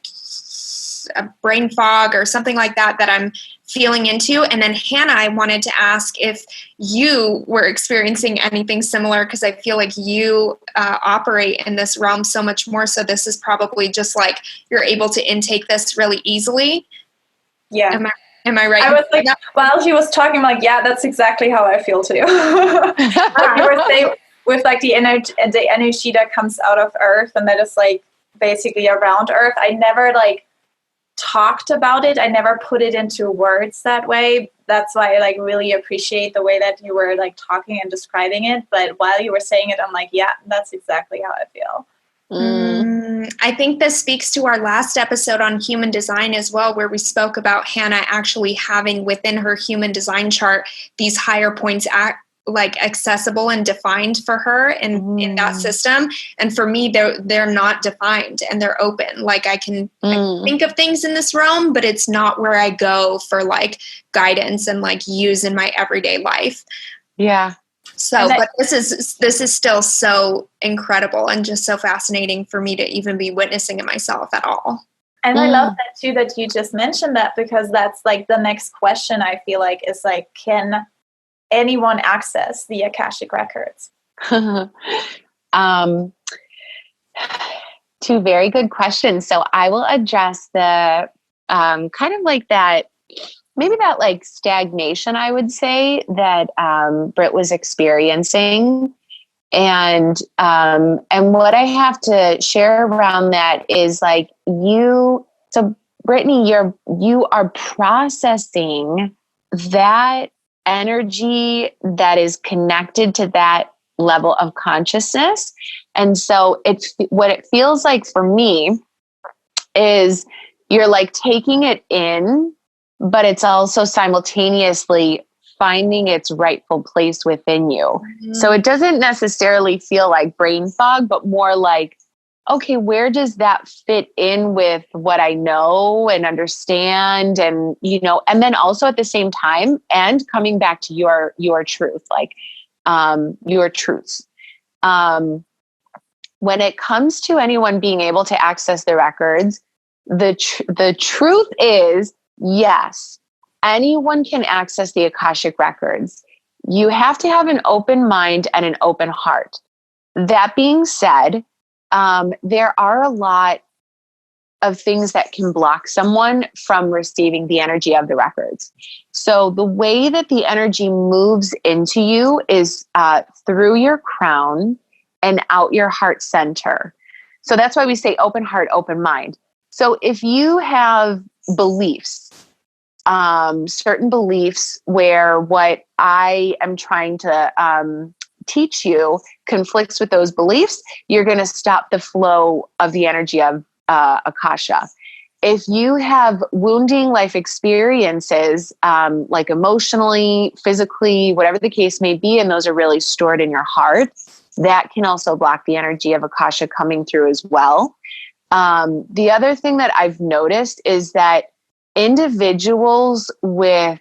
brain fog or something like that I'm feeling into. And then Hannah, I wanted to ask if you were experiencing anything similar, because I feel like you operate in this realm so much more. So this is probably just like you're able to intake this really easily.
Yeah.
Am I right?
I was like, while she was talking, I'm like, yeah, that's exactly how I feel too. Like you were saying, with like the energy that comes out of Earth and that is like basically around Earth. I never like talked about it. I never put it into words that way. That's why I like really appreciate the way that you were like talking and describing it. But while you were saying it, I'm like, yeah, that's exactly how I feel.
I think this speaks to our last episode on human design as well, where we spoke about Hannah actually having within her human design chart these higher points like accessible and defined for her in that system. And for me, they're not defined and they're open. Like I can think of things in this realm, but it's not where I go for like guidance and like use in my everyday life.
Yeah.
So, but this is still so incredible and just so fascinating for me to even be witnessing it myself at all.
And I love that too, that you just mentioned that, because that's like the next question I feel like is like, can anyone access the Akashic Records?
Two very good questions. So I will address the kind of like that, maybe that like stagnation, I would say, that Britt was experiencing. And what I have to share around that is like so Brittany, you are processing that energy that is connected to that level of consciousness. And so what it feels like for me is you're like taking it in, but it's also simultaneously finding its rightful place within you. Mm-hmm. So it doesn't necessarily feel like brain fog, but more like, okay, where does that fit in with what I know and understand? And, and then also at the same time, and coming back to your truth, like your truths. When it comes to anyone being able to access the records, the truth is, yes, anyone can access the Akashic Records. You have to have an open mind and an open heart. That being said, there are a lot of things that can block someone from receiving the energy of the records. So the way that the energy moves into you is through your crown and out your heart center. So that's why we say open heart, open mind. So if you have beliefs, certain beliefs where what I am trying to teach you conflicts with those beliefs, you're going to stop the flow of the energy of Akasha. If you have wounding life experiences, like emotionally, physically, whatever the case may be, and those are really stored in your heart, that can also block the energy of Akasha coming through as well. The other thing that I've noticed is that individuals with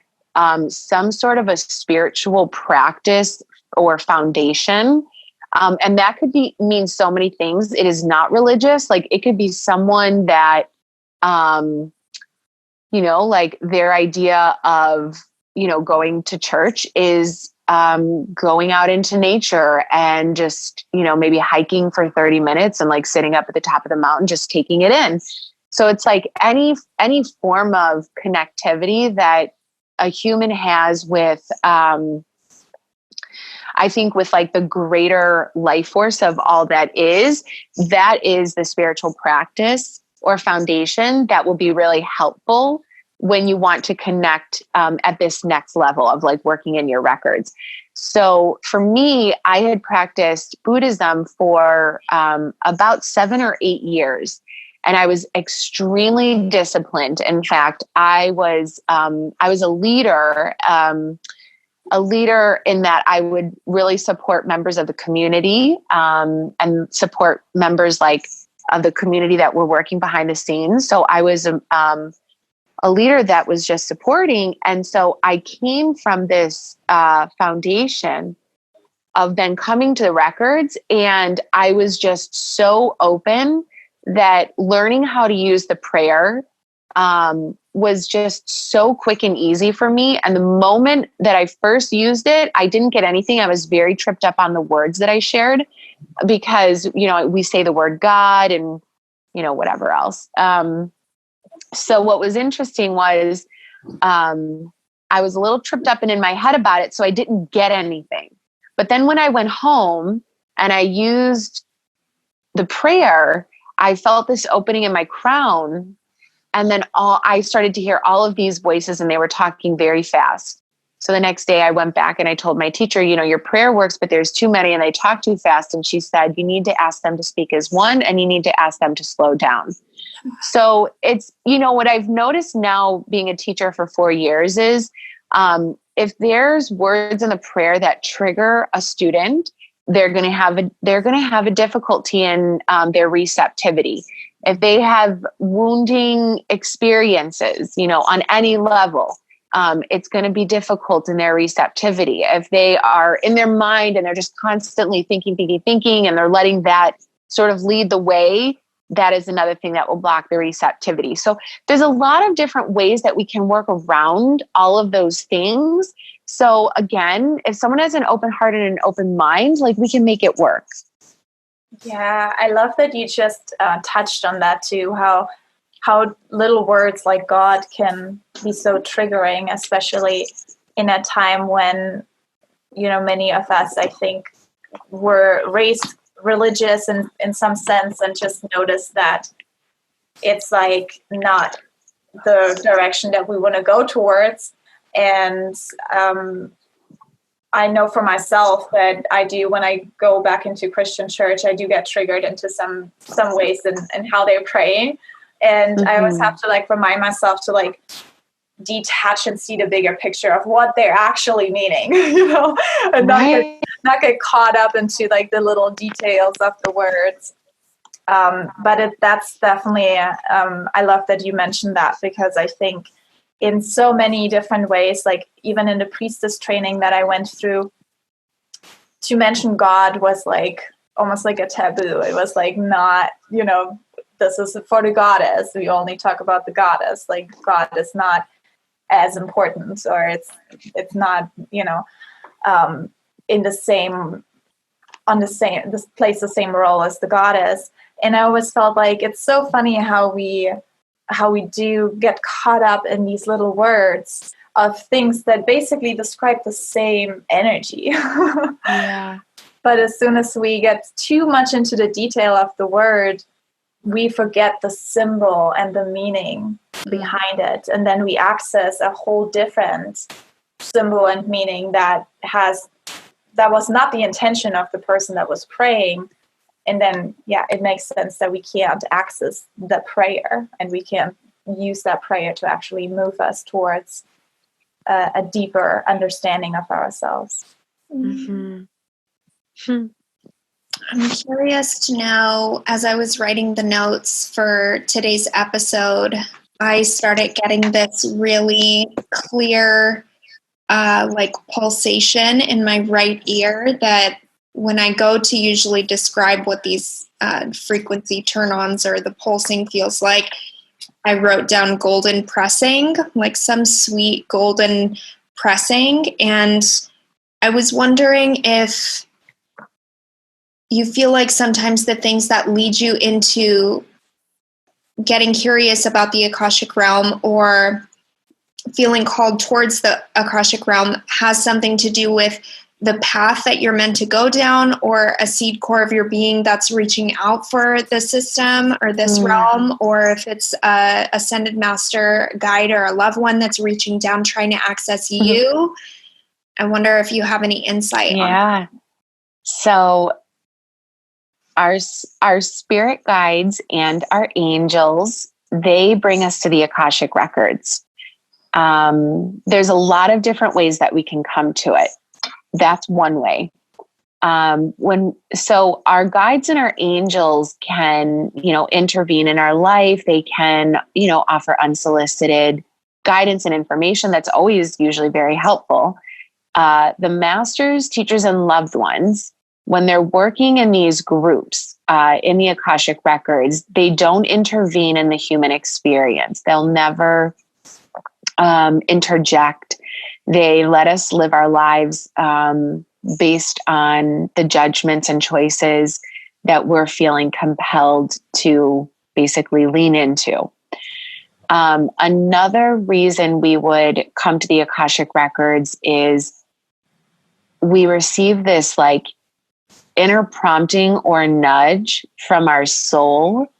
some sort of a spiritual practice or foundation, and that could mean so many things. It is not religious. Like it could be someone that, like their idea of, going to church is going out into nature and just, maybe hiking for 30 minutes and like sitting up at the top of the mountain, just taking it in. So it's like any form of connectivity that a human has with, I think with like the greater life force of all that is the spiritual practice or foundation that will be really helpful when you want to connect at this next level of like working in your records. So for me, I had practiced Buddhism for about 7 or 8 years. And I was extremely disciplined. In fact, I was a leader in that I would really support members of the community and support members like of the community that were working behind the scenes. So I was a leader that was just supporting. And so I came from this foundation of then coming to the records, and I was just so open that learning how to use the prayer was just so quick and easy for me. And the moment that I first used it, I didn't get anything. I was very tripped up on the words that I shared because, we say the word God and, whatever else. So what was interesting was I was a little tripped up and in my head about it, so I didn't get anything. But then when I went home and I used the prayer, I felt this opening in my crown, and then I started to hear all of these voices, and they were talking very fast. So the next day I went back and I told my teacher, your prayer works, but there's too many and they talk too fast. And she said, you need to ask them to speak as one, and you need to ask them to slow down. So it's, what I've noticed now being a teacher for 4 years is If there's words in the prayer that trigger a student, they're going to have a difficulty in their receptivity. If they have wounding experiences, on any level, it's going to be difficult in their receptivity. If they are in their mind and they're just constantly thinking, and they're letting that sort of lead the way, that is another thing that will block the receptivity. So there's a lot of different ways that we can work around all of those things. So again, if someone has an open heart and an open mind, like, we can make it work.
Yeah, I love that you just touched on that too, how little words like God can be so triggering, especially in a time when, many of us, I think, were raised religious in some sense, and just noticed that it's like not the direction that we want to go towards. And I know for myself that I do, when I go back into Christian church, I do get triggered into some ways and how they're praying. And I always have to remind myself to detach and see the bigger picture of what they're actually meaning, and not get caught up into the little details of the words. But that's definitely, I love that you mentioned that, because I think in so many different ways, even in the priestess training that I went through, to mention God was almost like a taboo. It was not, this is for the goddess. We only talk about the goddess. God is not as important, or it's not, in the same, this plays the same role as the goddess. And I always felt it's so funny how we do get caught up in these little words of things that basically describe the same energy.
Yeah.
But as soon as we get too much into the detail of the word, we forget the symbol and the meaning behind it. And then we access a whole different symbol and meaning that was not the intention of the person that was praying. And then, it makes sense that we can't access the prayer, and we can't use that prayer to actually move us towards a deeper understanding of ourselves.
I'm curious to know, as I was writing the notes for today's episode, I started getting this really clear pulsation in my right ear that when I go to usually describe what these frequency turn-ons or the pulsing feels like, I wrote down golden pressing, some sweet golden pressing. And I was wondering if you feel like sometimes the things that lead you into getting curious about the Akashic Realm or feeling called towards the Akashic Realm has something to do with the path that you're meant to go down, or a seed core of your being that's reaching out for the system or this realm, or if it's a ascended master guide or a loved one that's reaching down trying to access you. I wonder if you have any insight on that.
So our spirit guides and our angels, they bring us to the Akashic Records. There's a lot of different ways that we can come to it. That's one way. So our guides and our angels can, intervene in our life. They can, offer unsolicited guidance and information that's always usually very helpful. The masters, teachers, and loved ones, when they're working in these groups, in the Akashic Records, they don't intervene in the human experience. They'll never interject. They let us live our lives based on the judgments and choices that we're feeling compelled to basically lean into. Another reason we would come to the Akashic Records is we receive this inner prompting or nudge from our soul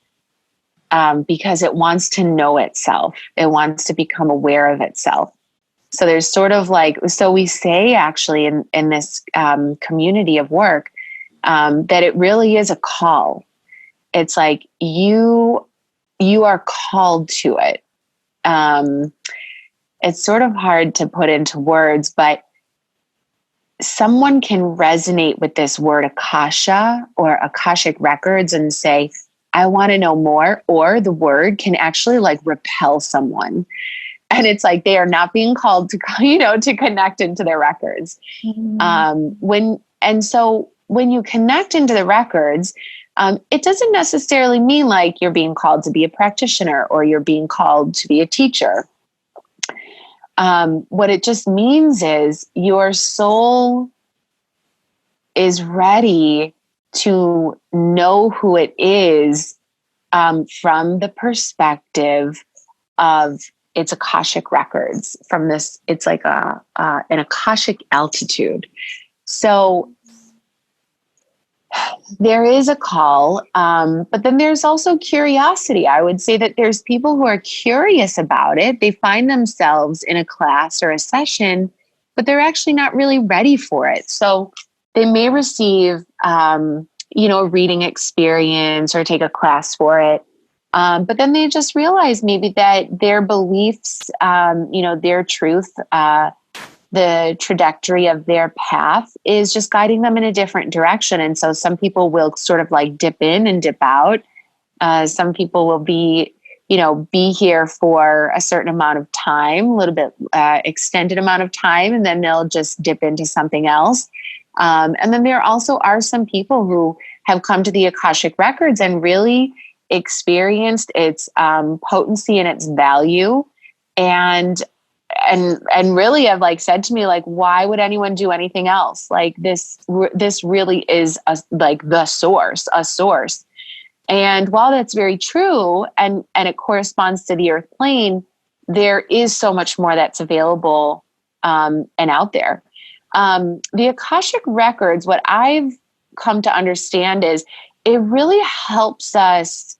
because it wants to know itself. It wants to become aware of itself. So there's sort of so we say actually in this community of work that it really is a call. It's you are called to it. it's sort of hard to put into words, but someone can resonate with this word Akasha or Akashic Records and say, I want to know more, or the word can actually like repel someone. And it's like they are not being called to, to connect into their records. So when you connect into the records, it doesn't necessarily mean like you're being called to be a practitioner or you're being called to be a teacher. What it just means is your soul is ready to know who it is from the perspective of its Akashic records. From this, it's like an Akashic altitude. So there is a call, but then there's also curiosity. I would say that there's people who are curious about it. They find themselves in a class or a session, but they're actually not really ready for it. So they may receive, a reading experience or take a class for it. But then they just realize maybe that their beliefs, their truth, the trajectory of their path is just guiding them in a different direction. And so some people will sort of like dip in and dip out. Some people will be here for a certain amount of time, a little bit extended amount of time, and then they'll just dip into something else. And then there also are some people who have come to the Akashic Records and really experienced its potency and its value, and really have like said to me, like, why would anyone do anything else? Like this really is a source. And while that's very true, and it corresponds to the earth plane, there is so much more that's available and out there. The Akashic Records, what I've come to understand is it really helps us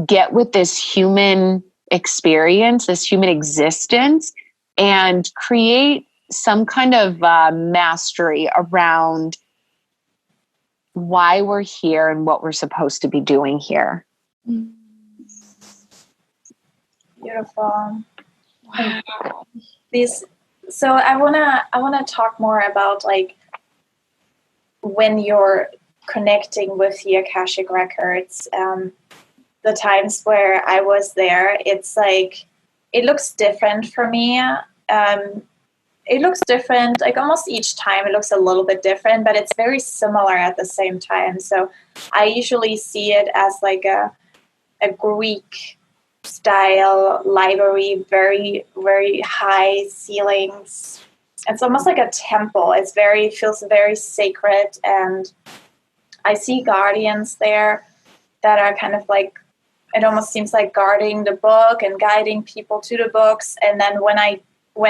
get with this human experience, this human existence, and create some kind of mastery around why we're here and what we're supposed to be doing here.
Beautiful. Wow. So I wanna talk more about like when you're connecting with the Akashic Records. The times where I was there, it's like it looks different for me. It looks different, like almost each time it looks a little bit different, but it's very similar at the same time. So I usually see it as like a Greek style library, very, very high ceilings. It's almost like a temple. Feels very sacred. And I see guardians there that are kind of like, it almost seems like guarding the book and guiding people to the books. And then when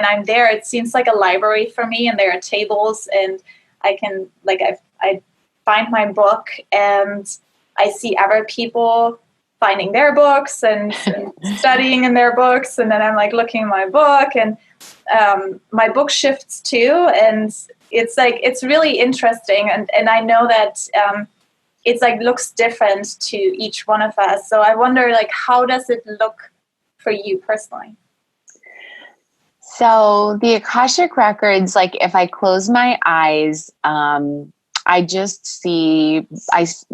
I'm there, it seems like a library for me, and there are tables, and I can I find my book, and I see other people finding their books and studying in their books, and then I'm like looking at my book, and my book shifts too, and it's really interesting, and I know that it's like looks different to each one of us. So I wonder, like, how does it look for you personally?
So the Akashic Records, like if I close my eyes, I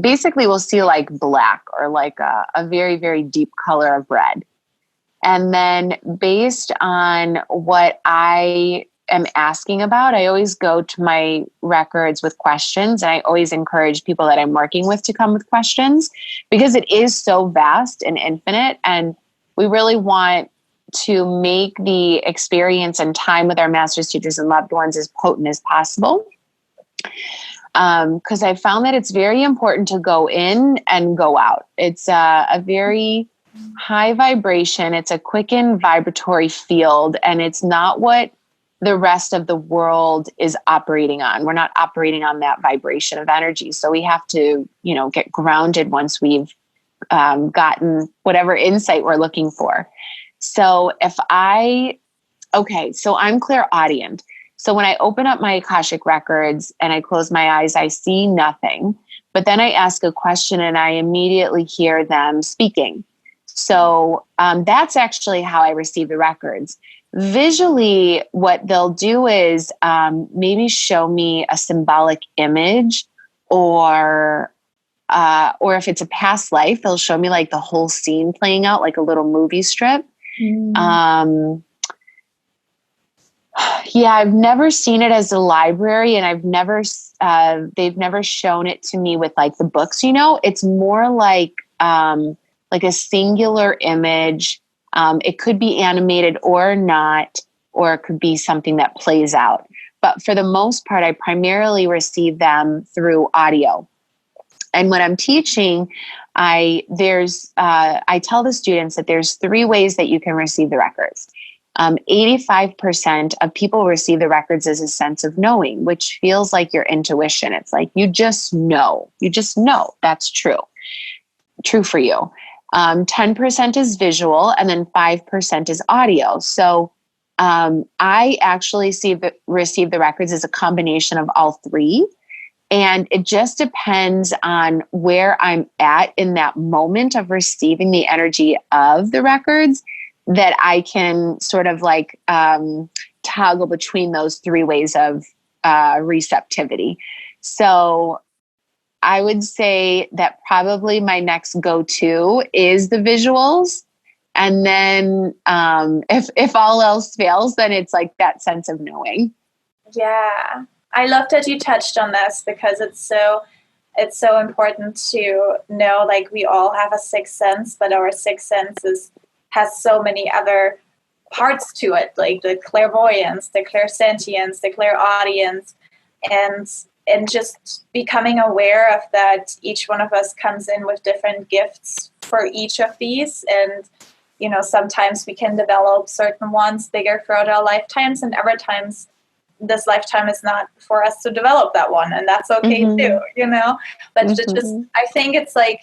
basically will see like black or like a very, very deep color of red. And then based on what I am asking about, I always go to my records with questions, and I always encourage people that I'm working with to come with questions, because it is so vast and infinite, and we really want to make the experience and time with our masters, teachers, and loved ones as potent as possible. Because I found that it's very important to go in and go out. It's a very high vibration. It's a quickened vibratory field, and it's not what the rest of the world is operating on. We're not operating on that vibration of energy. So we have to, get grounded once we've gotten whatever insight we're looking for. So I'm clairaudient. So when I open up my Akashic Records and I close my eyes, I see nothing. But then I ask a question and I immediately hear them speaking. So that's actually how I receive the records. Visually, what they'll do is maybe show me a symbolic image, or if it's a past life, they'll show me like the whole scene playing out, like a little movie strip. Yeah, I've never seen it as a library, and they've never shown it to me with like the books, it's more like a singular image. It could be animated or not, or it could be something that plays out. But for the most part, I primarily receive them through audio. And when I'm teaching, I tell the students that there's 3 ways that you can receive the records. 85% of people receive the records as a sense of knowing, which feels like your intuition. It's like, you just know that's true for you. 10% is visual, and then 5% is audio. So I actually receive the records as a combination of all 3. And it just depends on where I'm at in that moment of receiving the energy of the records, that I can sort of like toggle between those 3 ways of receptivity. So I would say that probably my next go-to is the visuals. And then if all else fails, then it's like that sense of knowing.
Yeah. I love that you touched on this, because it's so important to know, like, we all have a sixth sense, but our sixth sense has so many other parts to it, like the clairvoyance, the clairsentience, the clairaudience, and just becoming aware of that. Each one of us comes in with different gifts for each of these, and sometimes we can develop certain ones bigger throughout our lifetimes, and other times this lifetime is not for us to develop that one, and that's okay too, but just I think it's like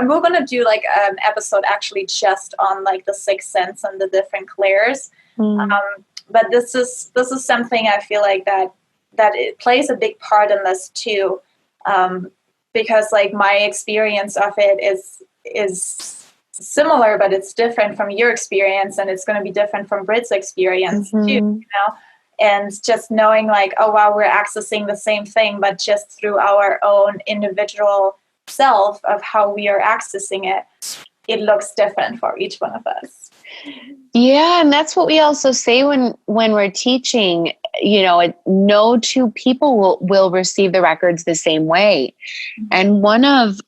we're going to do like an episode actually just on like the sixth sense and the different clairs. But this is something I feel like that it plays a big part in this too, because like my experience of it is similar, but it's different from your experience, and it's going to be different from Britt's experience too, And just knowing like, oh, wow, we're accessing the same thing, but just through our own individual self of how we are accessing it, it looks different for each one of us.
Yeah, and that's what we also say when we're teaching, no 2 people will receive the records the same way. And one of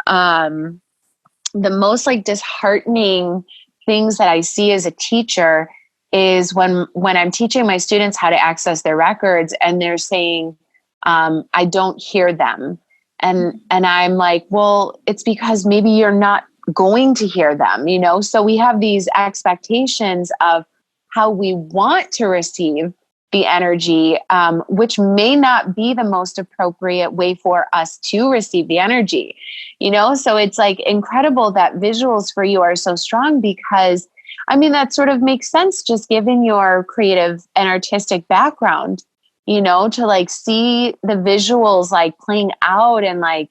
the most like disheartening things that I see as a teacher is when I'm teaching my students how to access their records, and they're saying, I don't hear them. And I'm like, well, it's because maybe you're not going to hear them, So we have these expectations of how we want to receive the energy, which may not be the most appropriate way for us to receive the energy, So it's like incredible that visuals for you are so strong, because that sort of makes sense, just given your creative and artistic background, to like see the visuals like playing out, and like,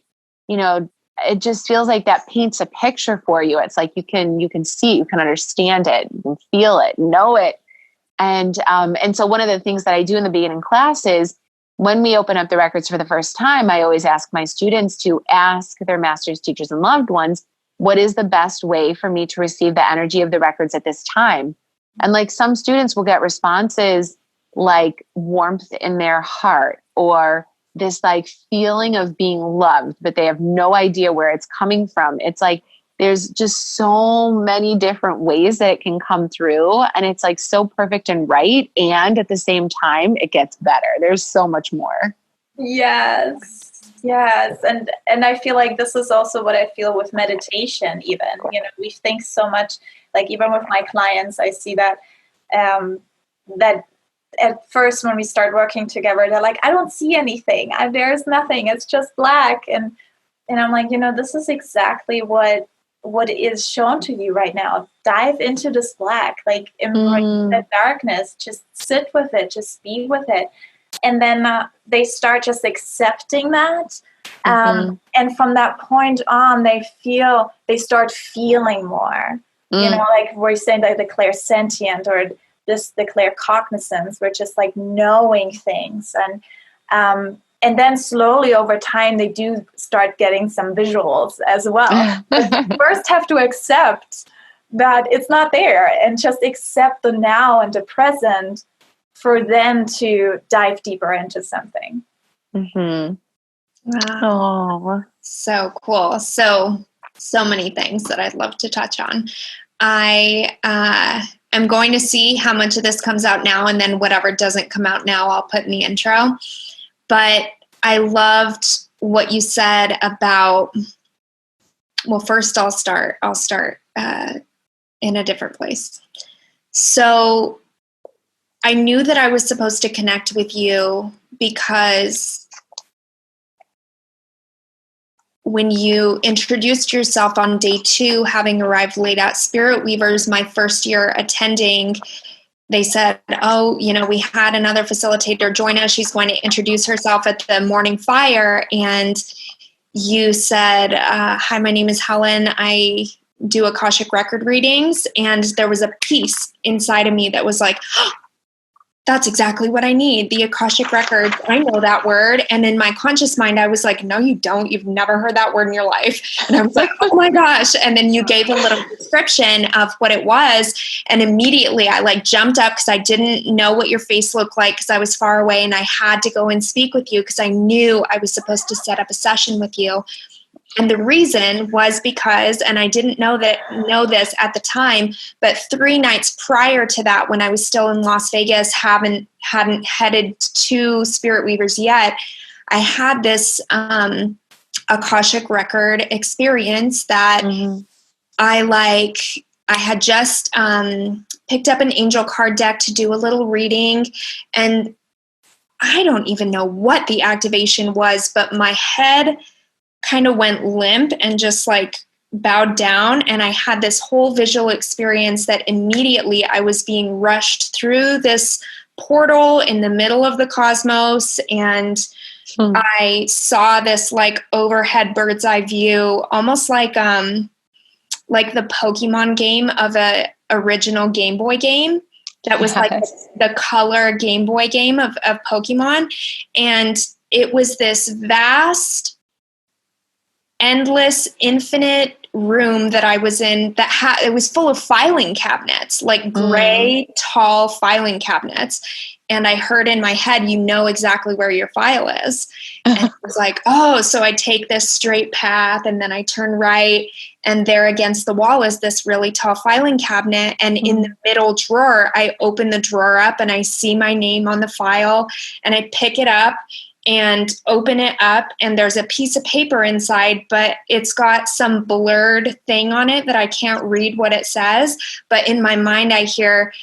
it just feels like that paints a picture for you. It's like you can see, you can understand it, you can feel it, know it. And so one of the things that I do in the beginning class is, when we open up the records for the first time, I always ask my students to ask their masters, teachers, and loved ones, what is the best way for me to receive the energy of the records at this time? And like some students will get responses like warmth in their heart, or this like feeling of being loved, but they have no idea where it's coming from. It's like, there's just so many different ways that it can come through, and it's like so perfect and right. And at the same time, it gets better. There's so much more.
Yes. And I feel like this is also what I feel with meditation, even, we think so much, like even with my clients, I see that, that at first when we start working together, they're like, I don't see anything. There's nothing. It's just black. And I'm like, this is exactly what is shown to you right now. Dive into this black, like embrace that darkness, just sit with it, just be with it. And then they start just accepting that. And from that point on, they start feeling more, like we're saying, like the clairsentient, or the clear cognizance, which is like knowing things. And then slowly over time, they do start getting some visuals as well. But you first have to accept that it's not there, and just accept the now and the present for them to dive deeper into something.
Mm-hmm.
Wow. So cool. So many things that I'd love to touch on. I am going to see how much of this comes out now, and then whatever doesn't come out now, I'll put in the intro. But I loved what you said about, well, first I'll start in a different place. So I knew that I was supposed to connect with you because when you introduced yourself on day 2, having arrived late at Spirit Weavers, my first year attending, they said, oh, we had another facilitator join us. She's going to introduce herself at the morning fire. And you said, hi, my name is Helen. I do Akashic Record readings. And there was a piece inside of me that was like, oh, that's exactly what I need. The Akashic Records. I know that word. And in my conscious mind, I was like, no, you don't. You've never heard that word in your life. And I was like, oh my gosh. And then you gave a little description of what it was. And immediately I like jumped up because I didn't know what your face looked like because I was far away, and I had to go and speak with you because I knew I was supposed to set up a session with you. And the reason was because, and I didn't know this at the time, but 3 nights prior to that, when I was still in Las Vegas, hadn't headed to Spirit Weavers yet, I had this Akashic Record experience that I had just picked up an angel card deck to do a little reading, and I don't even know what the activation was, but my head kind of went limp and just like bowed down. And I had this whole visual experience that immediately I was being rushed through this portal in the middle of the cosmos. And I saw this like overhead bird's eye view, almost like the Pokemon game of a original Game Boy game. That was like the color Game Boy game of Pokemon. And it was this vast, endless, infinite room that I was in that it was full of filing cabinets, like gray, tall filing cabinets. And I heard in my head, you know exactly where your file is. And I was like, oh, so I take this straight path and then I turn right, and there against the wall is this really tall filing cabinet. And in the middle drawer, I open the drawer up and I see my name on the file, and I pick it up and open it up, and there's a piece of paper inside, but it's got some blurred thing on it that I can't read what it says. But in my mind, I hear,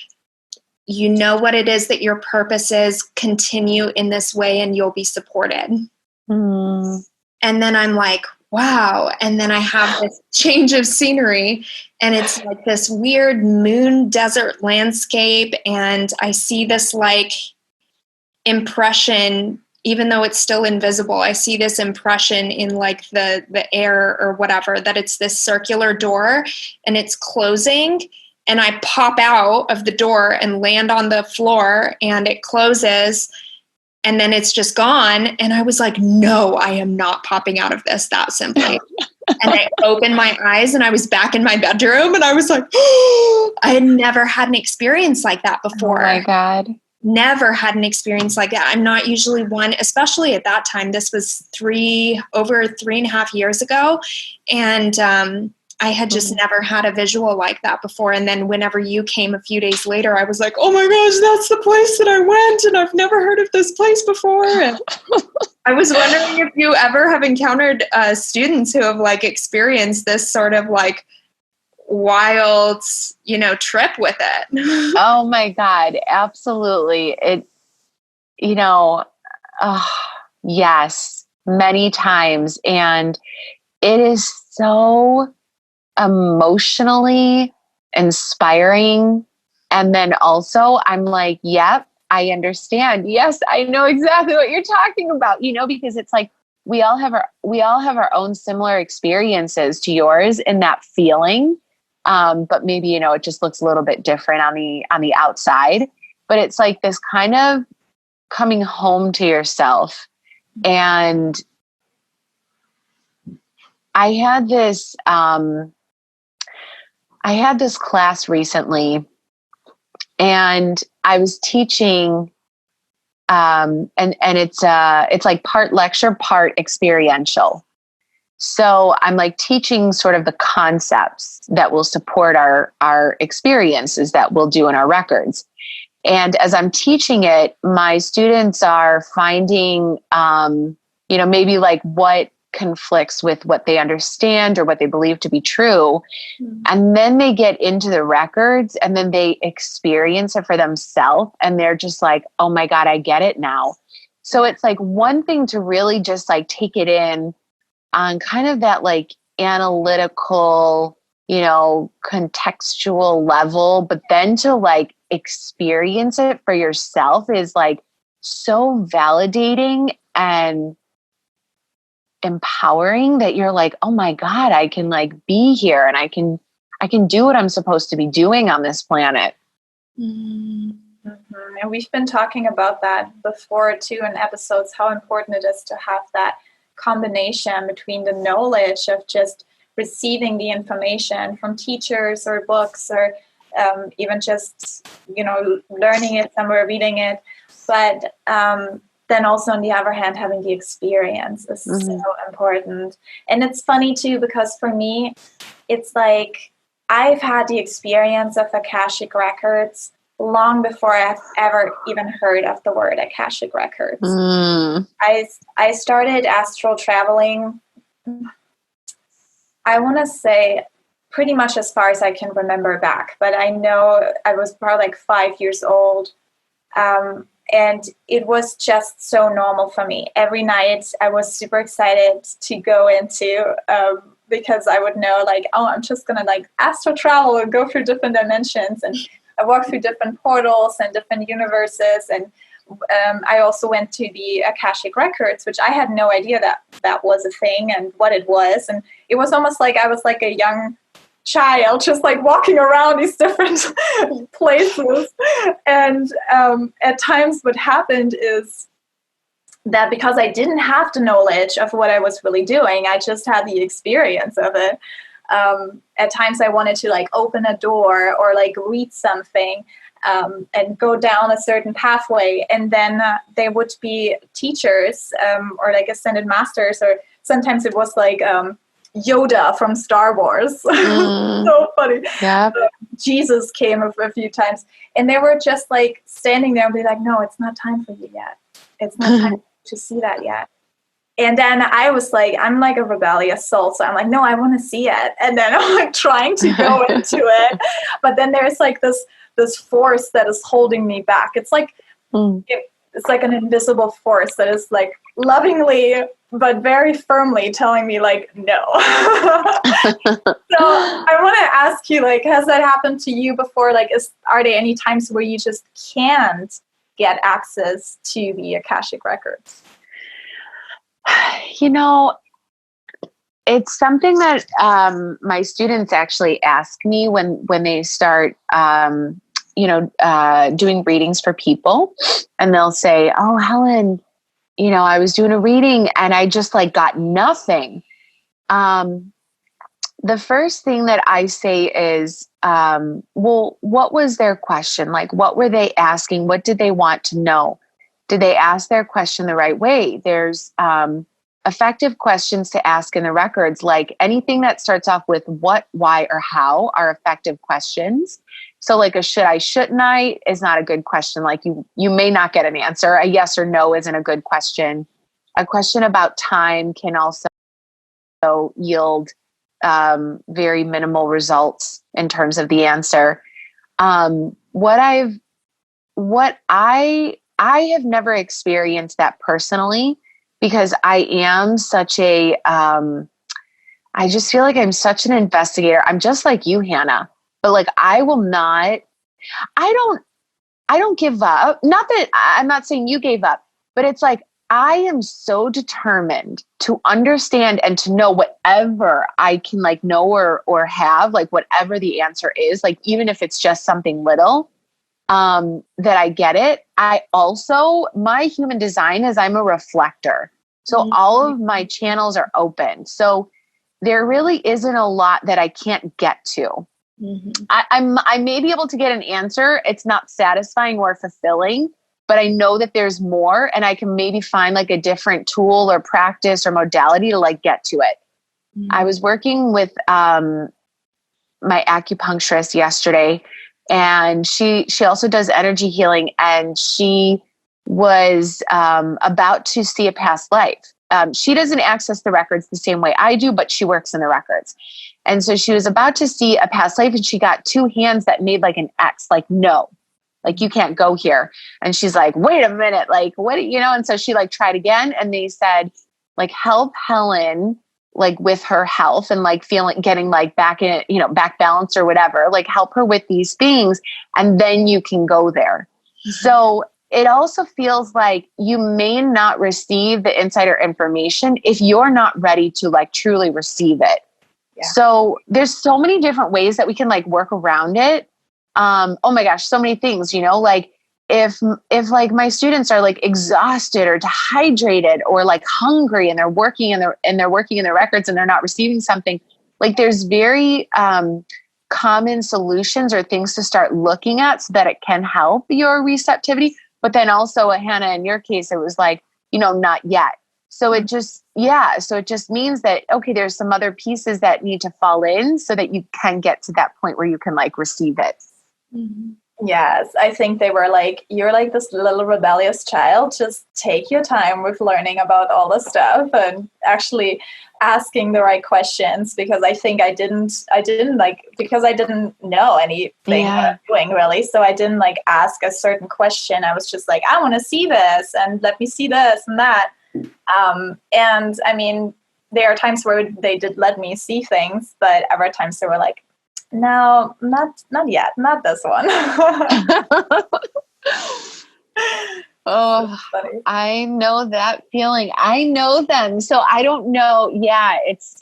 you know what it is that your purpose is, continue in this way and you'll be supported. And then I'm like, wow. And then I have this change of scenery, and it's like this weird moon desert landscape. And I see this like impression, even though it's still invisible, I see this impression in like the air or whatever, that it's this circular door and it's closing, and I pop out of the door and land on the floor and it closes, and then it's just gone. And I was like, no, I am not popping out of this that simply. And I opened my eyes and I was back in my bedroom, and I was like, oh, I had never had an experience like that before.
Oh my God.
Never had an experience like that. I'm not usually one, especially at that time. This was over 3.5 years ago. And I had just never had a visual like that before. And then whenever you came a few days later, I was like, oh my gosh, that's the place that I went, and I've never heard of this place before. And I was wondering if you ever have encountered students who have like experienced this sort of like wild, trip with it.
Oh my God, absolutely. Yes, many times. And it is so emotionally inspiring. And then also I'm like, yep, I understand. Yes, I know exactly what you're talking about, because it's like, we all have our own similar experiences to yours in that feeling But maybe, it just looks a little bit different on the outside, but it's like this kind of coming home to yourself. And I had this class recently, and I was teaching, and it's like part lecture, part experiential. So I'm like teaching sort of the concepts that will support our experiences that we'll do in our records. And as I'm teaching it, my students are finding, maybe like what conflicts with what they understand or what they believe to be true. Mm-hmm. And then they get into the records and then they experience it for themselves. And they're just like, oh my God, I get it now. So it's like one thing to really just like take it in on kind of that like analytical, contextual level, but then to like experience it for yourself is like so validating and empowering that you're like, oh my God, I can like be here and I can do what I'm supposed to be doing on this planet.
Mm-hmm. And we've been talking about that before too in episodes, how important it is to have that combination between the knowledge of just receiving the information from teachers or books or even just, learning it somewhere, reading it. But then also on the other hand, having the experience is so important. And it's funny too, because for me, it's like I've had the experience of Akashic Records long before I've ever even heard of the word Akashic Records. I started astral traveling, I want to say pretty much as far as I can remember back, but I know I was probably like 5 years old. And it was just so normal for me. Every night I was super excited to go into, because I would know like, oh, I'm just going to like astral travel and go through different dimensions. And I walked through different portals and different universes. And I also went to the Akashic Records, which I had no idea that was a thing and what it was. And it was almost like I was like a young child just like walking around these different places. And at times what happened is that because I didn't have the knowledge of what I was really doing, I just had the experience of it. At times I wanted to like open a door or like read something and go down a certain pathway. And then they would be teachers or like ascended masters, or sometimes it was like Yoda from Star Wars. So funny. Yeah. Jesus came a few times, and they were just like standing there and be like, no, it's not time for you yet. It's not time to see that yet. And then I was like, I'm like a rebellious soul. So I'm like, no, I want to see it. And then I'm like trying to go into it. But then there's like this force that is holding me back. It's like, it's like an invisible force that is like lovingly, but very firmly telling me like, no. So I want to ask you, like, has that happened to you before? Like, are there any times where you just can't get access to the Akashic Records?
It's something that my students actually ask me when they start, doing readings for people, and they'll say, oh, Helen, I was doing a reading and I just like got nothing. The first thing that I say is, well, what was their question? Like, what were they asking? What did they want to know? Did they ask their question the right way? There's effective questions to ask in the records, like anything that starts off with what, why, or how are effective questions. So like a should I, shouldn't I is not a good question. Like you may not get an answer. A yes or no isn't a good question. A question about time can also yield very minimal results in terms of the answer. What I have never experienced that personally, because I am such a, I just feel like I'm such an investigator. I'm just like you, Hannah, but like, I don't give up. Not that I'm not saying you gave up, but it's like, I am so determined to understand and to know whatever I can like know or have, like whatever the answer is, like even if it's just something little, that I get it. I also, my human design is I'm a reflector. So all of my channels are open. So there really isn't a lot that I can't get to. I may be able to get an answer. It's not satisfying or fulfilling, but I know that there's more, and I can maybe find like a different tool or practice or modality to like get to it. I was working with my acupuncturist yesterday, and she also does energy healing, and she was about to see a past life. She doesn't access the records the same way I do, but she works in the records. And so she was about to see a past life, and she got two hands that made like an X, like, no, like you can't go here. And she's like, wait a minute, like what, you know? And so she like tried again, and they said like, help Helen, like with her health and like feeling, getting like back in, you know, back balance or whatever, like help her with these things. And then you can go there. So it also feels like you may not receive the insider information if you're not ready to like truly receive it. Yeah. So there's so many different ways that we can like work around it. Oh my gosh, so many things, you know, like if like my students are like exhausted or dehydrated or like hungry and they're working in their records and they're not receiving something, like there's very common solutions or things to start looking at so that it can help your receptivity. But then also, Hannah, in your case, it was like, you know, not yet. So it just, so it just means that, okay, there's some other pieces that need to fall in so that you can get to that point where you can like receive it.
Yes, I think they were like, you're like this little rebellious child. Just take your time with learning about all the stuff and actually asking the right questions, because I think I didn't like, because I didn't know anything what I'm doing really. So I didn't like ask a certain question. I was just like, I want to see this and let me see this and that. And I mean, there are times where they did let me see things, but other times they were like, no, not yet, not this one.
Oh, I know that feeling. I know them. So I don't know. Yeah, it's,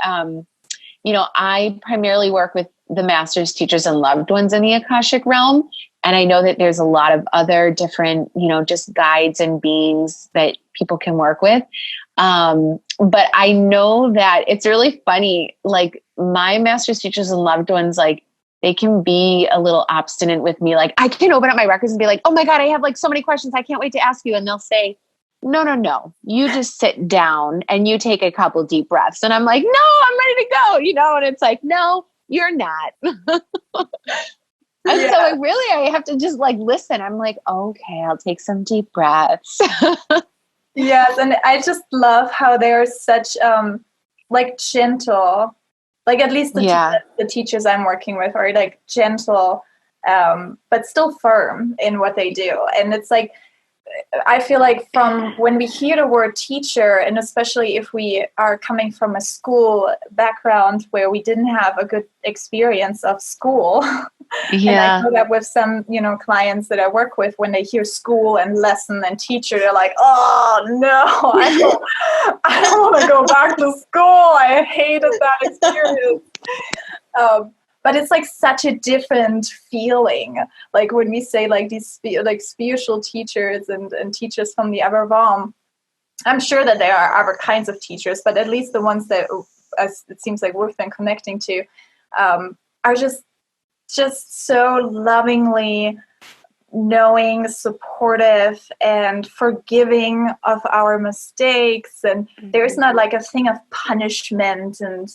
you know, I primarily work with the masters, teachers, and loved ones in the Akashic realm. And I know that there's a lot of other different, you know, just guides and beings that people can work with. But I know that it's really funny. Like my masters, teachers, and loved ones, like they can be a little obstinate with me. Like I can open up my records and be like, oh my God, I have like so many questions. I can't wait to ask you. And they'll say, no, you just sit down and you take a couple deep breaths. And I'm like, no, I'm ready to go, you know? And it's like, no, you're not. And so I have to just like listen. I'm like, okay, I'll take some deep breaths.
Yes, and I just love how they're such like gentle, like at least the teachers I'm working with are like gentle, but still firm in what they do. And it's like, I feel like from when we hear the word teacher, and especially if we are coming from a school background where we didn't have a good experience of school. And I know that with some, you know, clients that I work with, when they hear school and lesson and teacher, they're like, oh no, I don't want to go back to school. I hated that experience. But it's like such a different feeling. Like when we say like these like spiritual teachers and teachers from the other realm, I'm sure that there are other kinds of teachers, but at least the ones that it seems like we've been connecting to are just so lovingly knowing, supportive, and forgiving of our mistakes. And there's not like a thing of punishment and,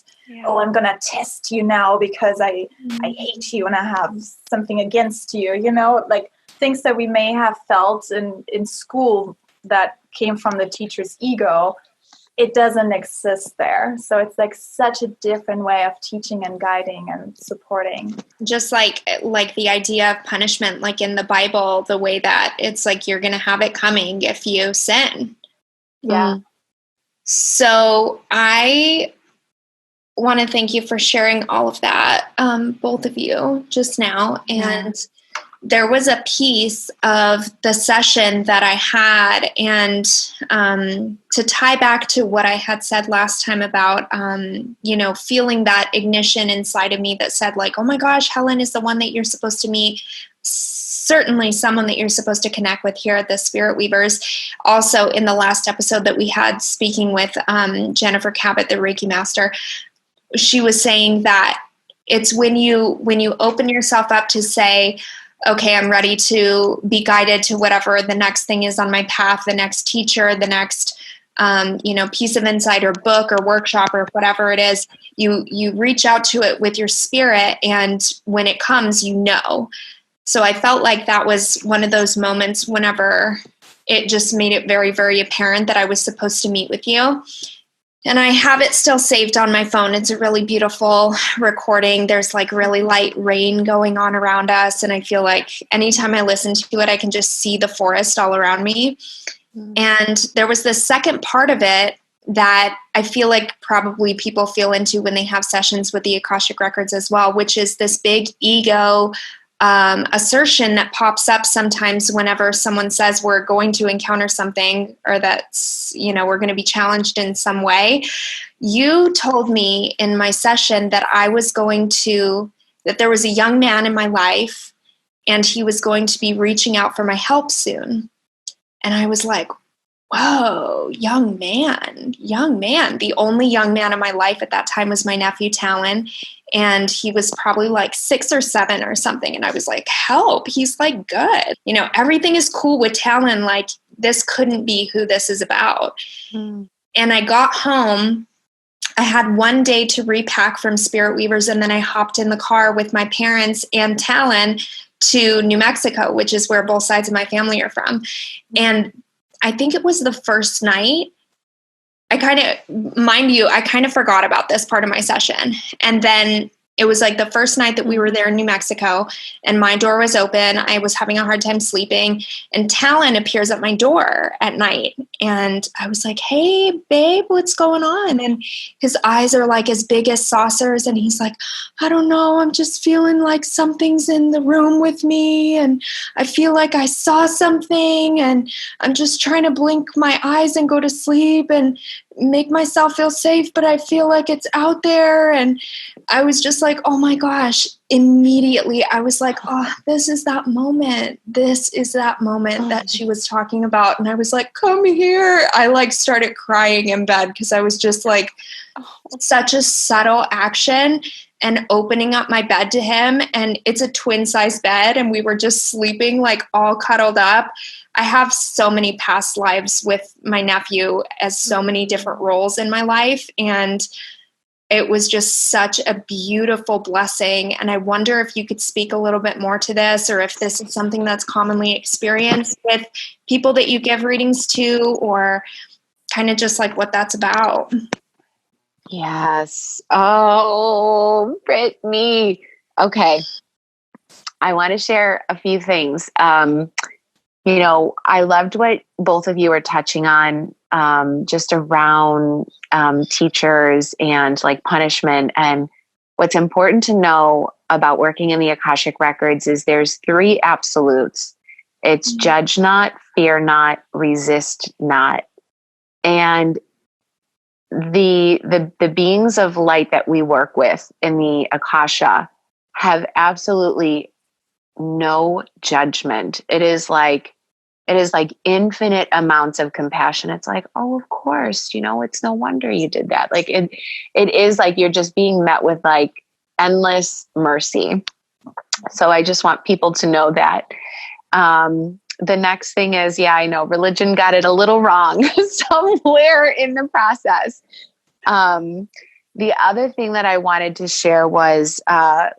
I'm going to test you now because I hate you and I have something against you, you know, like things that we may have felt in school that came from the teacher's ego. It doesn't exist there. So it's like such a different way of teaching and guiding and supporting.
Just like the idea of punishment, like in the Bible, the way that it's like you're going to have it coming if you sin.
Yeah.
So I want to thank you for sharing all of that, both of you, just now. And there was a piece of the session that I had, and to tie back to what I had said last time about, feeling that ignition inside of me that said like, oh my gosh, Helen is the one that you're supposed to meet. Certainly someone that you're supposed to connect with here at the Spirit Weavers. Also in the last episode that we had speaking with Jennifer Cabot, the Reiki master, she was saying that it's when you open yourself up to say, okay, I'm ready to be guided to whatever the next thing is on my path, the next teacher, the next, piece of insight or book or workshop or whatever it is, you reach out to it with your spirit. And when it comes, So I felt like that was one of those moments whenever it just made it very, very apparent that I was supposed to meet with you. And I have it still saved on my phone. It's a really beautiful recording. There's like really light rain going on around us. And I feel like anytime I listen to it, I can just see the forest all around me. Mm-hmm. And there was the second part of it that I feel like probably people feel into when they have sessions with the Akashic Records as well, which is this big ego assertion that pops up sometimes whenever someone says we're going to encounter something or that's, we're going to be challenged in some way. You told me in my session that that there was a young man in my life and he was going to be reaching out for my help soon. And I was like, whoa, young man. The only young man in my life at that time was my nephew, Talon. And he was probably like 6 or 7 or something. And I was like, help, he's like good. Everything is cool with Talon. Like this couldn't be who this is about. Mm. And I got home. I had one day to repack from Spirit Weavers. And then I hopped in the car with my parents and Talon to New Mexico, which is where both sides of my family are from. And I think it was the first night. I kind of forgot about this part of my session. And then it was like the first night that we were there in New Mexico and my door was open. I was having a hard time sleeping and Talon appears at my door at night. And I was like, hey, babe, what's going on? And his eyes are like as big as saucers. And he's like, I don't know. I'm just feeling like something's in the room with me. And I feel like I saw something and I'm just trying to blink my eyes and go to sleep and make myself feel safe, but I feel like it's out there. And I was just like, oh my gosh, immediately I was like, oh, this is that moment. This is that moment that she was talking about. And I was like, come here. I like started crying in bed because I was just like such a subtle action and opening up my bed to him. And it's a twin size bed and we were just sleeping like all cuddled up. I have so many past lives with my nephew as so many different roles in my life. And it was just such a beautiful blessing. And I wonder if you could speak a little bit more to this, or if this is something that's commonly experienced with people that you give readings to, or kind of just like what that's about.
Yes. Oh, Brittany. Okay. I want to share a few things. I loved what both of you were touching on, just around teachers and like punishment. And what's important to know about working in the Akashic Records is there's 3 absolutes. It's judge not, fear not, resist not. And the beings of light that we work with in the Akasha have absolutely no judgment. It is like infinite amounts of compassion. It's like, oh, of course, it's no wonder you did that. Like it is like you're just being met with like endless mercy. So I just want people to know that. The next thing is, I know religion got it a little wrong somewhere in the process. The other thing that I wanted to share was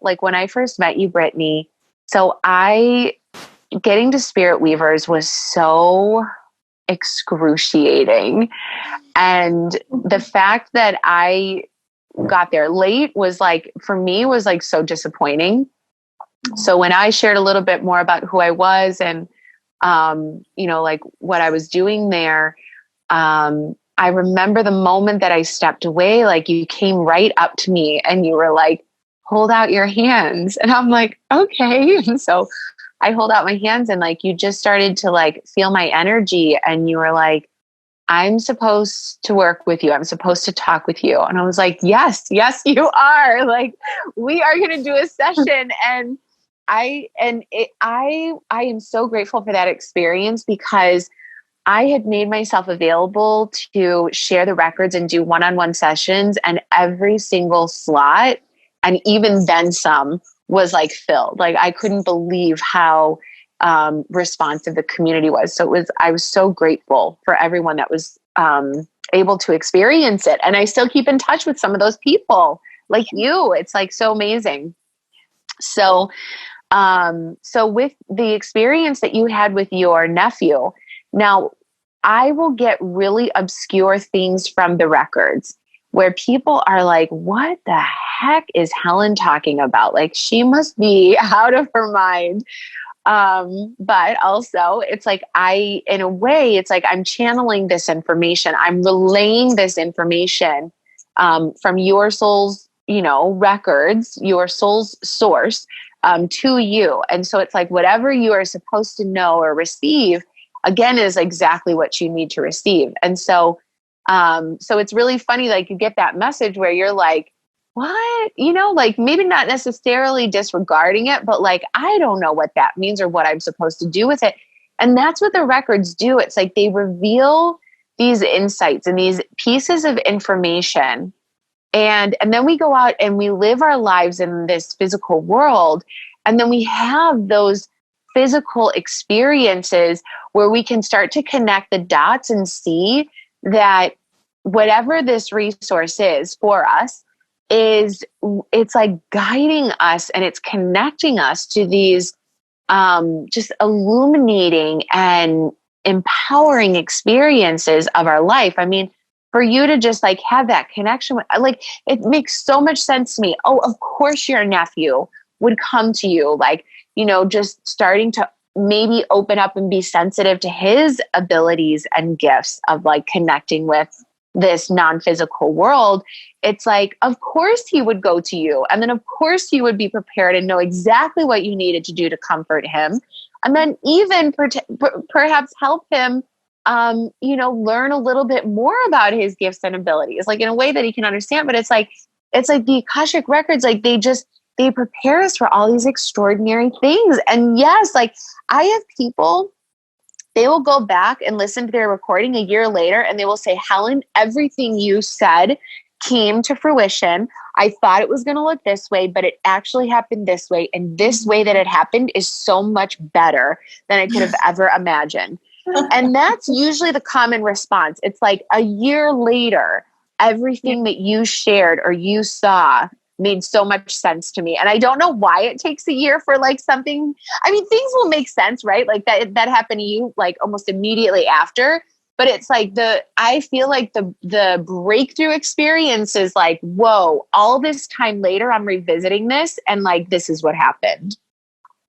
like when I first met you, Brittany, so getting to Spirit Weavers was so excruciating. And the fact that I got there late was like, for me, was like so disappointing. So when I shared a little bit more about who I was and, like what I was doing there, I remember the moment that I stepped away, like you came right up to me and you were like, hold out your hands. And I'm like, okay. And so I hold out my hands and like, you just started to like feel my energy and you were like, I'm supposed to work with you. I'm supposed to talk with you. And I was like, yes, you are. Like, we are going to do a session. And I am so grateful for that experience because I had made myself available to share the records and do one-on-one sessions, and every single slot, and even then some, was like filled. Like, I couldn't believe how responsive the community was. So I was so grateful for everyone that was able to experience it. And I still keep in touch with some of those people like you. It's like so amazing. So with the experience that you had with your nephew, now I will get really obscure things from the records where people are like, what the heck is Helen talking about? Like, she must be out of her mind. But also it's like, in a way, it's like I'm channeling this information. I'm relaying this information from your soul's, records, your soul's source to you. And so it's like whatever you are supposed to know or receive, again, is exactly what you need to receive. And so it's really funny, like you get that message where you're like, what? Like maybe not necessarily disregarding it, but like, I don't know what that means or what I'm supposed to do with it. And that's what the records do. It's like they reveal these insights and these pieces of information. And then we go out and we live our lives in this physical world. And then we have those physical experiences where we can start to connect the dots and see that whatever this resource is for us, it's like guiding us and it's connecting us to these just illuminating and empowering experiences of our life. I mean, for you to just like have that connection with, like, it makes so much sense to me. Oh, of course your nephew would come to you, like, just starting to maybe open up and be sensitive to his abilities and gifts of like connecting with this non-physical world. It's like, of course he would go to you. And then of course you would be prepared and know exactly what you needed to do to comfort him. And then even perhaps help him, learn a little bit more about his gifts and abilities, like in a way that he can understand. But it's like the Akashic Records, like they prepare us for all these extraordinary things. And yes, like I have people, they will go back and listen to their recording a year later and they will say, Helen, everything you said came to fruition. I thought it was going to look this way, but it actually happened this way. And this way that it happened is so much better than I could have ever imagined. And that's usually the common response. It's like a year later, everything that you shared or you saw made so much sense to me. And I don't know why it takes a year for like something. I mean, things will make sense, right? Like that happened to you like almost immediately after. But it's like I feel like the breakthrough experience is like, whoa, all this time later, I'm revisiting this and like, this is what happened.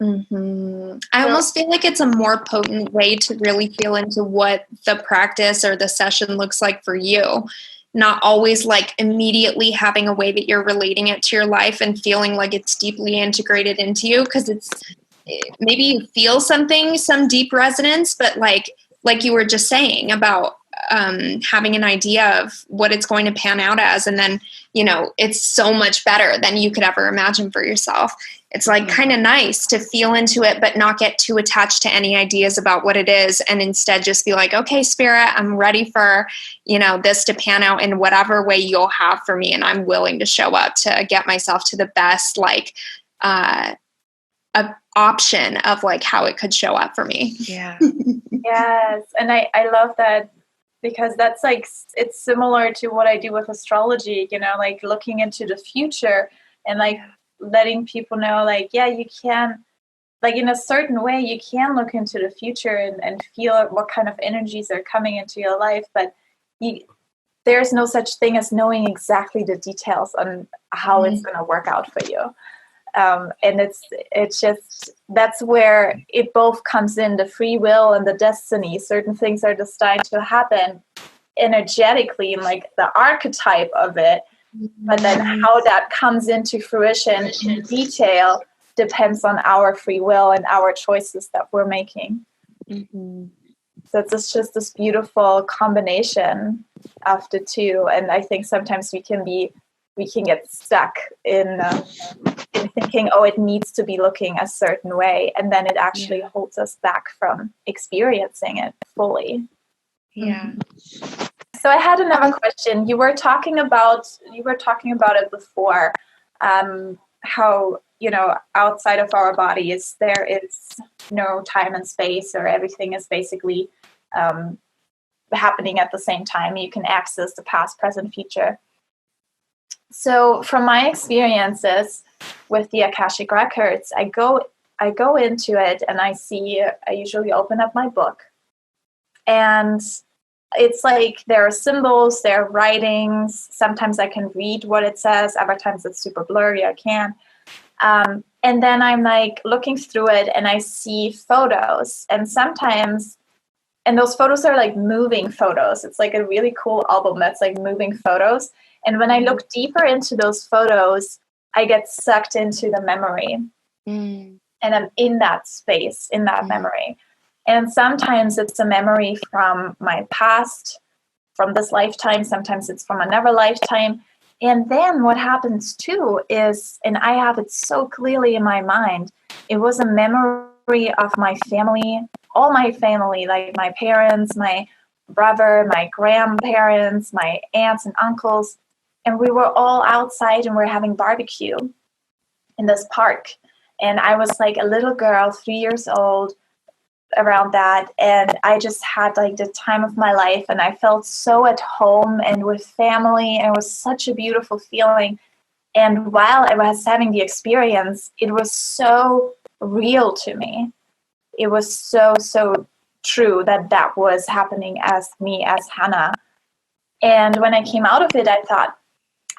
Mm-hmm. I almost feel like it's a more potent way to really feel into what the practice or the session looks like for you. Not always like immediately having a way that you're relating it to your life and feeling like it's deeply integrated into you. Because maybe you feel something, some deep resonance, but like you were just saying about having an idea of what it's going to pan out as. And then, it's so much better than you could ever imagine for yourself. It's like kind of nice to feel into it, but not get too attached to any ideas about what it is. And instead just be like, okay, Spirit, I'm ready for, this to pan out in whatever way you'll have for me. And I'm willing to show up to get myself to the best, option of like how it could show up for me.
Yeah. Yes. And I love that because that's like, it's similar to what I do with astrology, like looking into the future and like letting people know like, yeah, you can, like in a certain way, you can look into the future and feel what kind of energies are coming into your life. But there's no such thing as knowing exactly the details on how it's going to work out for you. And it's just, that's where it both comes in, the free will and the destiny. Certain things are destined to happen energetically, like the archetype of it. But then how that comes into fruition in detail depends on our free will and our choices that we're making.
Mm-hmm.
So it's just this beautiful combination of the two. And I think sometimes we can get stuck in thinking, oh, it needs to be looking a certain way. And then it actually holds us back from experiencing it fully.
Yeah.
So I had another question. You were talking about it before, how, outside of our bodies, there is no time and space, or everything is basically happening at the same time. You can access the past, present, future. So from my experiences with the Akashic Records, I go into it and I usually open up my book, and it's like there are symbols, there are writings. Sometimes I can read what it says. Other times it's super blurry. I can't. And then I'm like looking through it and I see photos, and those photos are like moving photos. It's like a really cool album that's like moving photos. And when I look deeper into those photos, I get sucked into the memory. And I'm in that space, in that memory. And sometimes it's a memory from my past, from this lifetime. Sometimes it's from another lifetime. And then what happens too is, and I have it so clearly in my mind, it was a memory of my family, all my family, like my parents, my brother, my grandparents, my aunts and uncles. And we were all outside and we're having barbecue in this park. And I was like a little girl, 3 years old, around that, and I just had like the time of my life, and I felt so at home and with family, and it was such a beautiful feeling. And while I was having the experience, it was so real to me. It was so true that was happening as me, as Hannah. And when I came out of it, I thought,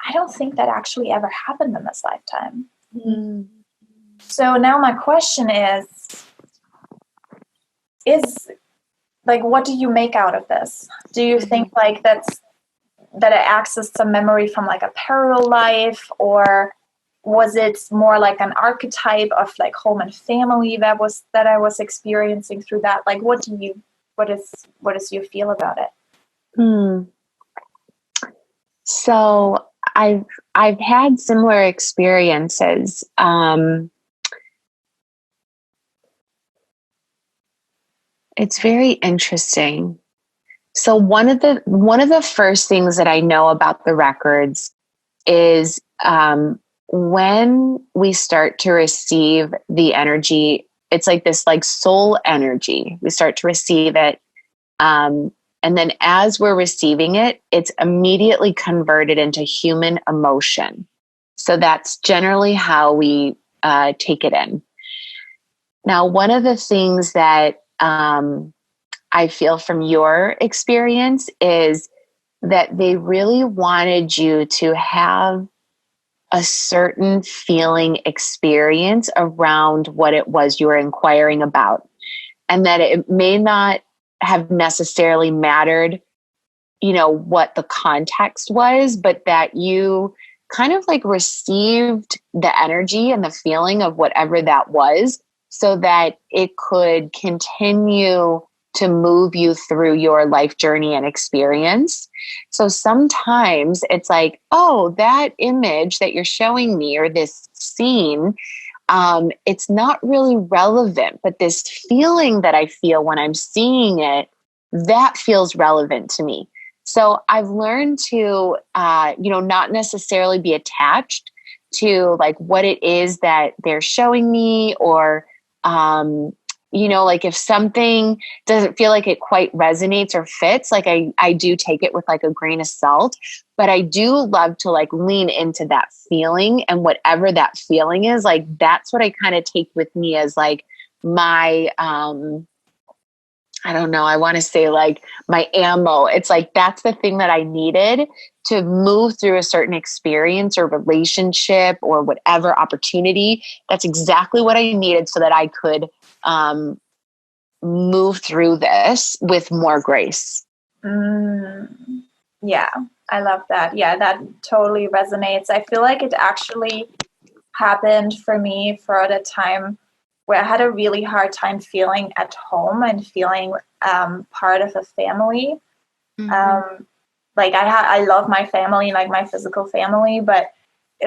I don't think that actually ever happened in this lifetime. So now my question is like, what do you make out of this? Do you think like that I accessed some memory from like a parallel life, or was it more like an archetype of like home and family that I was experiencing through that? Like, what is your feel about it?
So I've had similar experiences. It's very interesting. So one of the first things that I know about the records is when we start to receive the energy, it's like this like soul energy. We start to receive it. And then as we're receiving it, it's immediately converted into human emotion. So that's generally how we take it in. Now, one of the things that I feel from your experience is that they really wanted you to have a certain feeling experience around what it was you were inquiring about, and that it may not have necessarily mattered, what the context was, but that you kind of like received the energy and the feeling of whatever that was, so that it could continue to move you through your life journey and experience. So sometimes it's like, oh, that image that you're showing me, or this scene, it's not really relevant, but this feeling that I feel when I'm seeing it, that feels relevant to me. So I've learned to, not necessarily be attached to like what it is that they're showing me, or, like if something doesn't feel like it quite resonates or fits, like I do take it with like a grain of salt, but I do love to like lean into that feeling, and whatever that feeling is, like, that's what I kind of take with me as like my, I don't know, I want to say like my ammo. It's like, that's the thing that I needed to move through a certain experience or relationship or whatever opportunity. That's exactly what I needed so that I could move through this with more grace.
Yeah, I love that. Yeah, that totally resonates. I feel like it actually happened for me for the time where I had a really hard time feeling at home and feeling part of a family. Like I love my family, like my physical family, but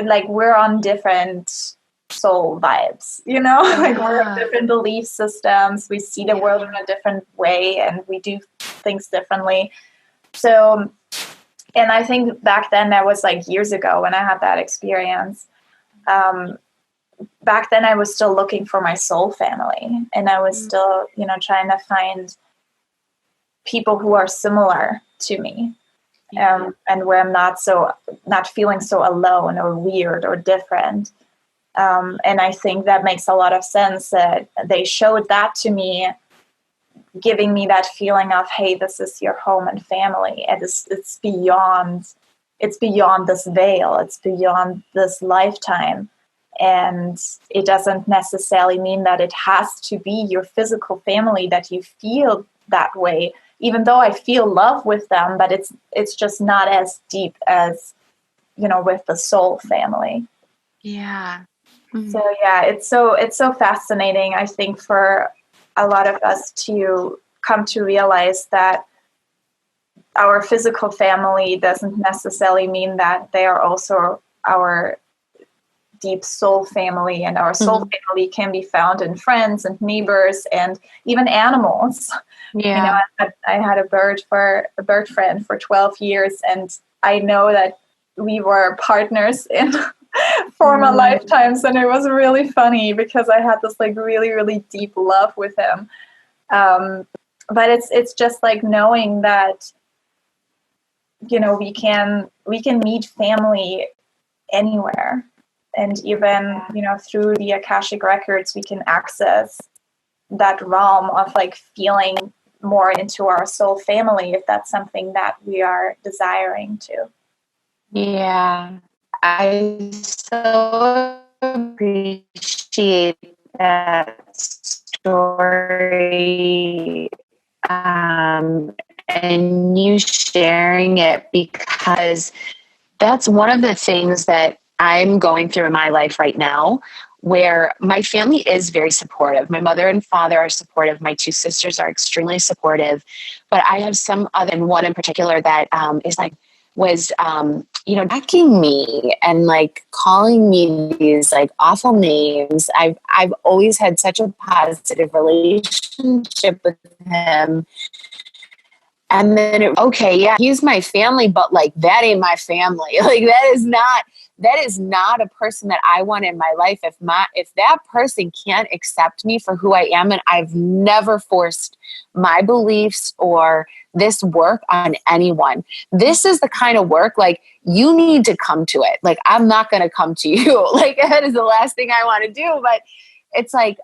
like we're on different soul vibes, you know, like we're on different belief systems. We see the world in a different way and we do things differently. So, and I think back then, that was like years ago when I had that experience. Back then I was still looking for my soul family, and I was still, you know, trying to find people who are similar to me. And where I'm not feeling so alone or weird or different. And I think that makes a lot of sense that they showed that to me, giving me that feeling of, hey, this is your home and family. And it's beyond this veil. It's beyond this lifetime. And it doesn't necessarily mean that it has to be your physical family that you feel that way, even though I feel love with them, but it's just not as deep as, you know, with the soul family.
Yeah.
So yeah, it's so fascinating, I think, for a lot of us to come to realize that our physical family doesn't necessarily mean that they are also our deep soul family, and our soul family can be found in friends and neighbors and even animals.
Yeah.
You know, I had a bird friend for 12 years, and I know that we were partners in former lifetimes, and it was really funny because I had this like really, really deep love with him. But it's just like knowing that, you know, we can meet family anywhere. And even, you know, through the Akashic Records, we can access that realm of like feeling more into our soul family, if that's something that we are desiring to.
Yeah. I so appreciate that story, and you sharing it, because that's one of the things that I'm going through in my life right now, where my family is very supportive. My mother and father are supportive. My two sisters are extremely supportive. But I have some other, and one in particular that was attacking me and like calling me these like awful names. I've always had such a positive relationship with him. And then, he's my family, but like, that ain't my family. Like, that is not a person that I want in my life. If that person can't accept me for who I am, and I've never forced my beliefs or this work on anyone. This is the kind of work, like, you need to come to it. Like, I'm not going to come to you. Like, that is the last thing I want to do. But it's like,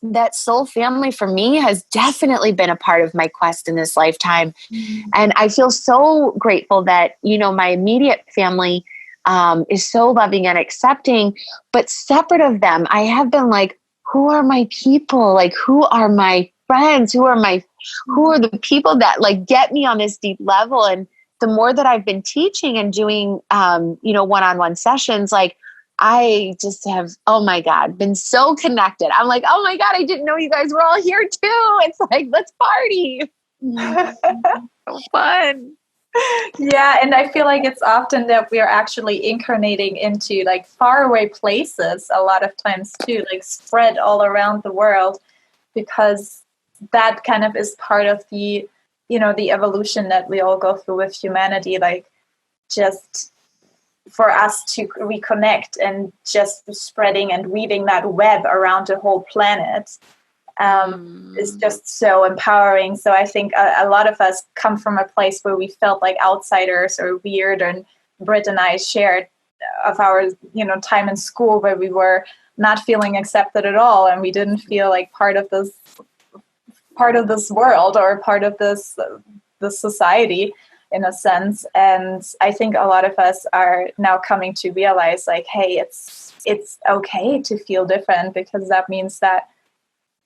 that soul family for me has definitely been a part of my quest in this lifetime. And I feel so grateful that, you know, my immediate family is so loving and accepting, but separate of them, I have been like, who are my people? Like, who are my friends? Who are the people that like get me on this deep level? And the more that I've been teaching and doing, one-on-one sessions, like, I just have, oh my God, been so connected. I'm like, oh my God, I didn't know you guys were all here too. It's like, let's party. So fun.
Yeah, and I feel like it's often that we are actually incarnating into like faraway places a lot of times too, like spread all around the world, because that kind of is part of the, you know, the evolution that we all go through with humanity, like just for us to reconnect and just spreading and weaving that web around the whole planet is just so empowering. So I think a lot of us come from a place where we felt like outsiders or weird, and Britt and I shared of our, you know, time in school where we were not feeling accepted at all, and we didn't feel like part of this world or part of this society, in a sense. And I think a lot of us are now coming to realize, like, hey, it's okay to feel different, because that means that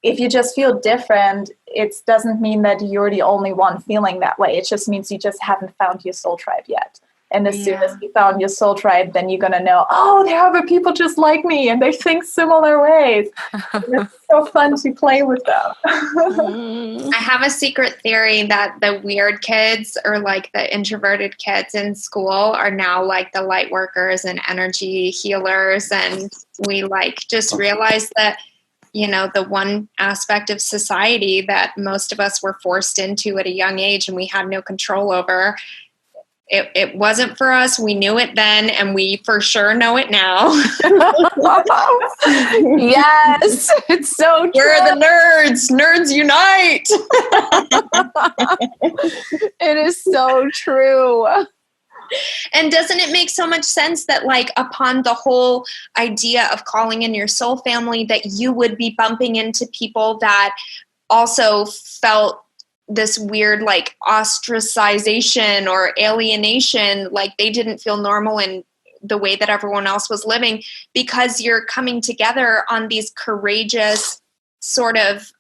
if you just feel different, it doesn't mean that you're the only one feeling that way. It just means you just haven't found your soul tribe yet. And as soon as you found your soul tribe, then you're going to know, oh, there are other people just like me and they think similar ways. It's so fun to play with them.
I have a secret theory that the weird kids or like the introverted kids in school are now like the light workers and energy healers. And we like just realized that, you know, the one aspect of society that most of us were forced into at a young age and we had no control over. It wasn't for us. We knew it then, and we for sure know it now.
Yes, it's so true.
We're the nerds. Nerds unite.
It is so true.
And doesn't it make so much sense that, like, upon the whole idea of calling in your soul family, that you would be bumping into people that also felt this weird like ostracization or alienation, like they didn't feel normal in the way that everyone else was living, because you're coming together on these courageous sort of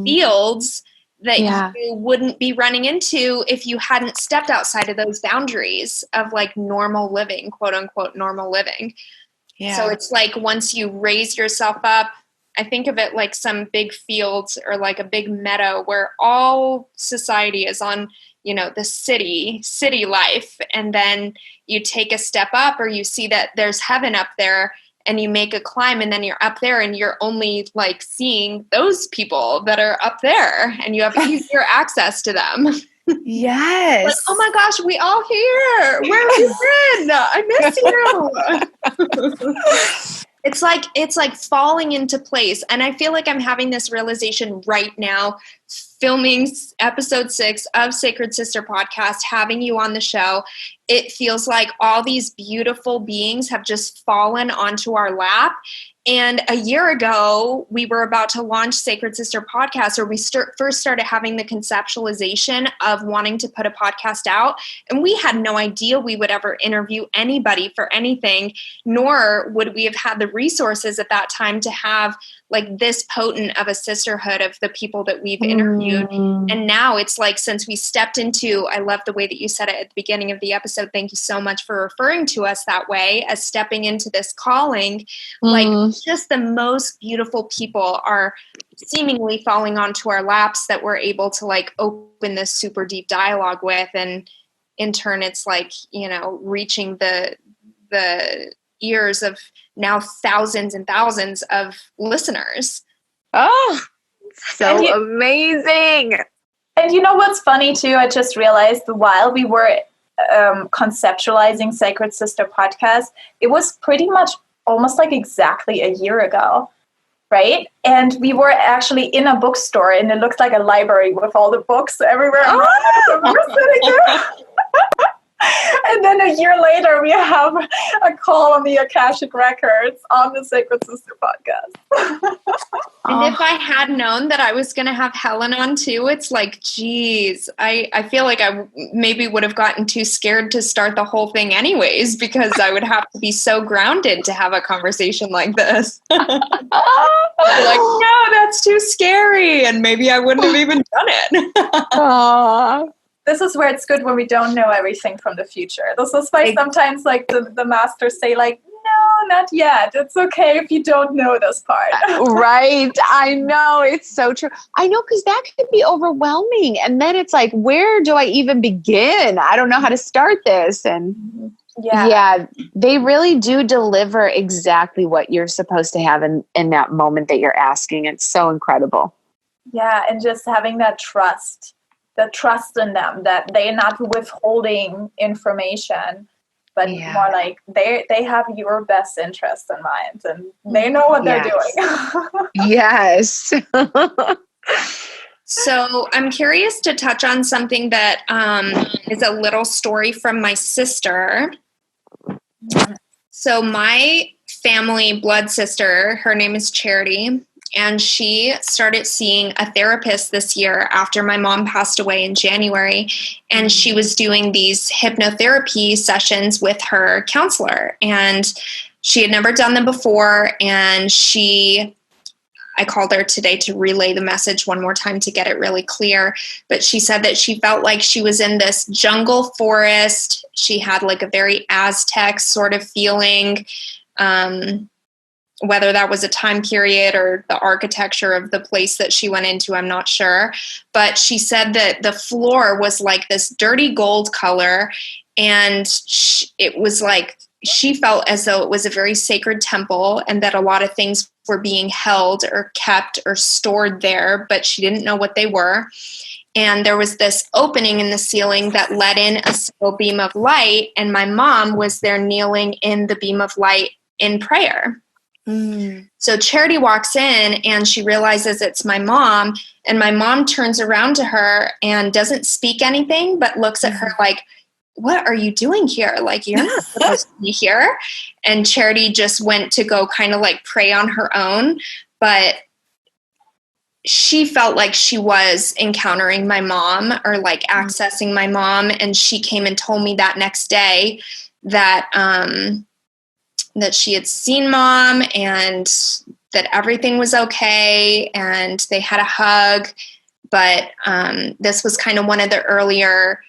fields that you wouldn't be running into if you hadn't stepped outside of those boundaries of like normal living, quote unquote normal living. Yeah. So it's like once you raise yourself up, I think of it like some big fields or like a big meadow where all society is on, you know, the city life. And then you take a step up, or you see that there's heaven up there and you make a climb, and then you're up there and you're only like seeing those people that are up there and you have easier access to them.
Yes.
Like, oh my gosh, we all here. Where have you been? I miss you. It's like falling into place. And I feel like I'm having this realization right now, filming episode 6 of Sacred Sister podcast, having you on the show. It feels like all these beautiful beings have just fallen onto our lap. And a year ago, we were about to launch Sacred Sister podcast, or we first started having the conceptualization of wanting to put a podcast out. And we had no idea we would ever interview anybody for anything, nor would we have had the resources at that time to have like this potent of a sisterhood of the people that we've interviewed. And now it's like, since we stepped into, I love the way that you said it at the beginning of the episode. Thank you so much for referring to us that way, as stepping into this calling. Like just the most beautiful people are seemingly falling onto our laps that we're able to like open this super deep dialogue with. And in turn, it's like, you know, reaching the ears of now thousands and thousands of listeners.
Oh, so amazing.
And you know what's funny too? I just realized while we were conceptualizing Sacred Sister podcast, it was pretty much almost like exactly a year ago, right? And we were actually in a bookstore, and it looked like a library with all the books everywhere. Oh! We're sitting there. And then a year later, we have a call on the Akashic Records on the Sacred Sister podcast.
And if I had known that I was going to have Helen on too, it's like, geez, I feel like I maybe would have gotten too scared to start the whole thing anyways, because I would have to be so grounded to have a conversation like this. Like, no, that's too scary. And maybe I wouldn't have even done it.
This is where it's good when we don't know everything from the future. This is why sometimes like the masters say like, no, not yet. It's okay if you don't know this part.
Right. I know. It's so true. I know, because that could be overwhelming. And then it's like, where do I even begin? I don't know how to start this. And yeah, they really do deliver exactly what you're supposed to have in that moment that you're asking. It's so incredible.
Yeah. And just having that trust. The trust in them, that they're not withholding information, but more like they have your best interest in mind, and they know what they're doing.
Yes.
So I'm curious to touch on something that is a little story from my sister. So my family blood sister, her name is Charity. And she started seeing a therapist this year after my mom passed away in January. And she was doing these hypnotherapy sessions with her counselor. And she had never done them before. And I called her today to relay the message one more time to get it really clear. But she said that she felt like she was in this jungle forest. She had like a very Aztec sort of feeling, whether that was a time period or the architecture of the place that she went into, I'm not sure. But she said that the floor was like this dirty gold color, and it was like she felt as though it was a very sacred temple, and that a lot of things were being held or kept or stored there, but she didn't know what they were. And there was this opening in the ceiling that let in a single beam of light, and my mom was there kneeling in the beam of light in prayer. So Charity walks in and she realizes it's my mom, and my mom turns around to her and doesn't speak anything, but looks at her like, what are you doing here? Like, you're not supposed to be here. And Charity just went to go kind of like pray on her own, but she felt like she was encountering my mom or like accessing my mom. And she came and told me that next day that, that she had seen mom and that everything was okay, and they had a hug. But this was kind of one of the earlier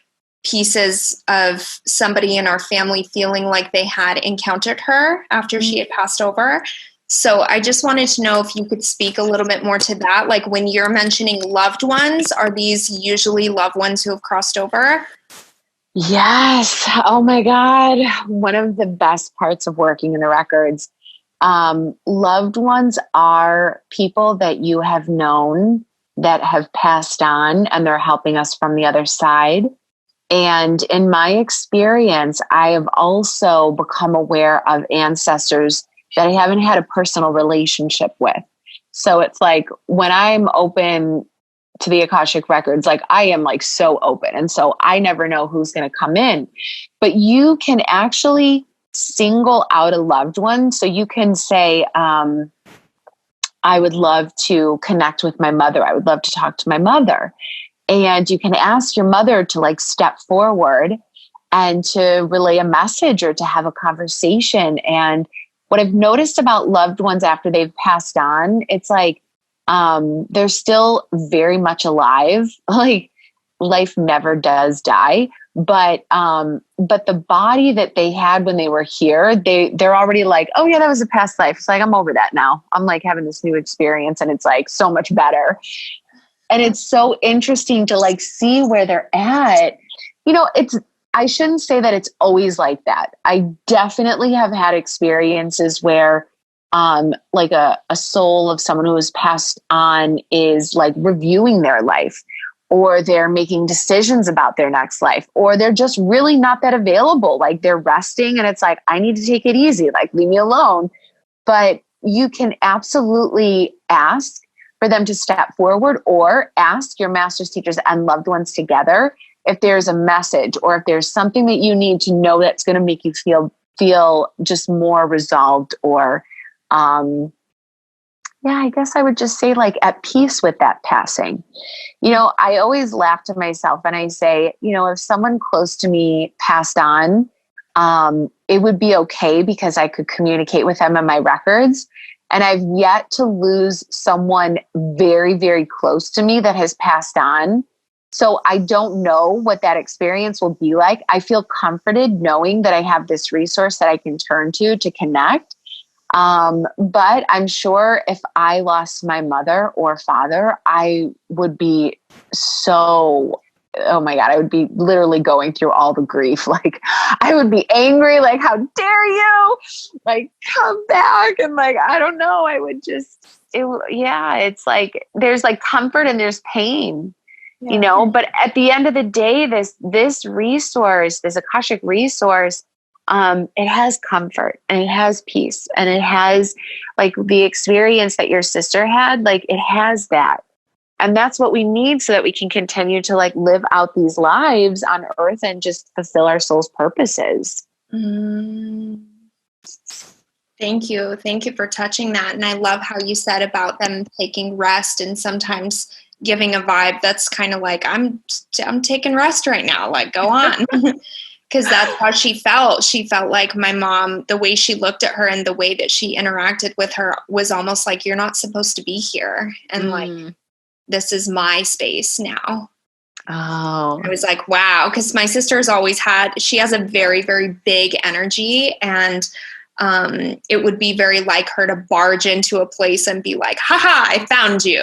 pieces of somebody in our family feeling like they had encountered her after she had passed over. So I just wanted to know if you could speak a little bit more to that. Like, when you're mentioning loved ones, are these usually loved ones who have crossed over?
Yes. Oh my God. One of the best parts of working in the records, loved ones are people that you have known that have passed on, and they're helping us from the other side. And in my experience, I have also become aware of ancestors that I haven't had a personal relationship with. So it's like when I'm open to the Akashic Records, like I am like so open. And so I never know who's going to come in, but you can actually single out a loved one. So you can say, I would love to connect with my mother. I would love to talk to my mother. And you can ask your mother to like step forward and to relay a message or to have a conversation. And what I've noticed about loved ones after they've passed on, it's like, they're still very much alive. Like, life never does die, but the body that they had when they were here, they're already like, oh yeah, that was a past life. It's like, I'm over that now. I'm like having this new experience, and it's like so much better. And it's so interesting to like see where they're at. You know, I shouldn't say that it's always like that. I definitely have had experiences where like a soul of someone who has passed on is like reviewing their life, or they're making decisions about their next life, or they're just really not that available. Like they're resting, and it's like, I need to take it easy, like leave me alone. But you can absolutely ask for them to step forward, or ask your masters, teachers, and loved ones together if there's a message, or if there's something that you need to know that's going to make you feel just more resolved, or yeah, I guess I would just say like at peace with that passing. You know, I always laugh to myself and I say, you know, if someone close to me passed on, it would be okay because I could communicate with them in my records. And I've yet to lose someone very, very close to me that has passed on. So I don't know what that experience will be like. I feel comforted knowing that I have this resource that I can turn to connect. But I'm sure if I lost my mother or father, I would be so, oh my God, I would be literally going through all the grief. Like I would be angry, like, how dare you, like, come back. And like, I don't know, I would just, it's like, there's like comfort and there's pain, you know, but at the end of the day, this resource, this Akashic resource, it has comfort and it has peace and it has like the experience that your sister had, like it has that. And that's what we need so that we can continue to like live out these lives on earth and just fulfill our soul's purposes.
Thank you. Thank you for touching that. And I love how you said about them taking rest and sometimes giving a vibe that's kind of like, I'm taking rest right now. Like, go on. Because that's how she felt. She felt like my mom, the way she looked at her and the way that she interacted with her was almost like, you're not supposed to be here. And like, this is my space now.
Oh.
I was like, wow. Because my sister's always she has a very, very big energy. And it would be very like her to barge into a place and be like, haha, I found you.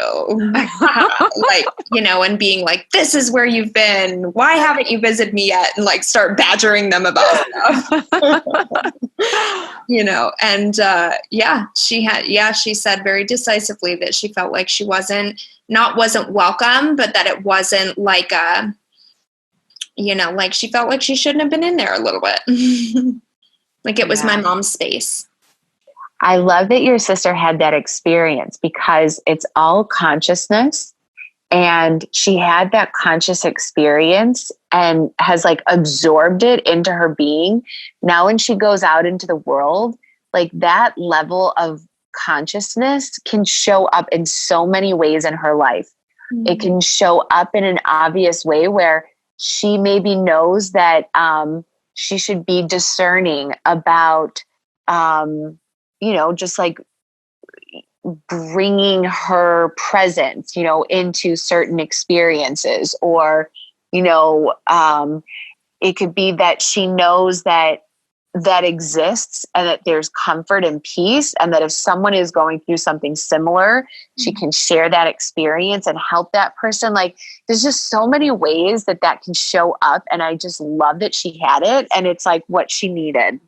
Like, you know, and being like, this is where you've been. Why haven't you visited me yet? And like start badgering them about stuff. You know, and she said very decisively that she felt like she wasn't welcome, but that it wasn't like you know, like she felt like she shouldn't have been in there a little bit. Like it was my mom's space.
I love that your sister had that experience because it's all consciousness, and she had that conscious experience and has like absorbed it into her being. Now, when she goes out into the world, like that level of consciousness can show up in so many ways in her life. Mm-hmm. It can show up in an obvious way where she maybe knows that, she should be discerning about, you know, just like bringing her presence, you know, into certain experiences, or, you know, it could be that she knows that exists and that there's comfort and peace, and that if someone is going through something similar, she can share that experience and help that person. Like there's just so many ways that can show up, and I just love that she had it, and it's like what she needed.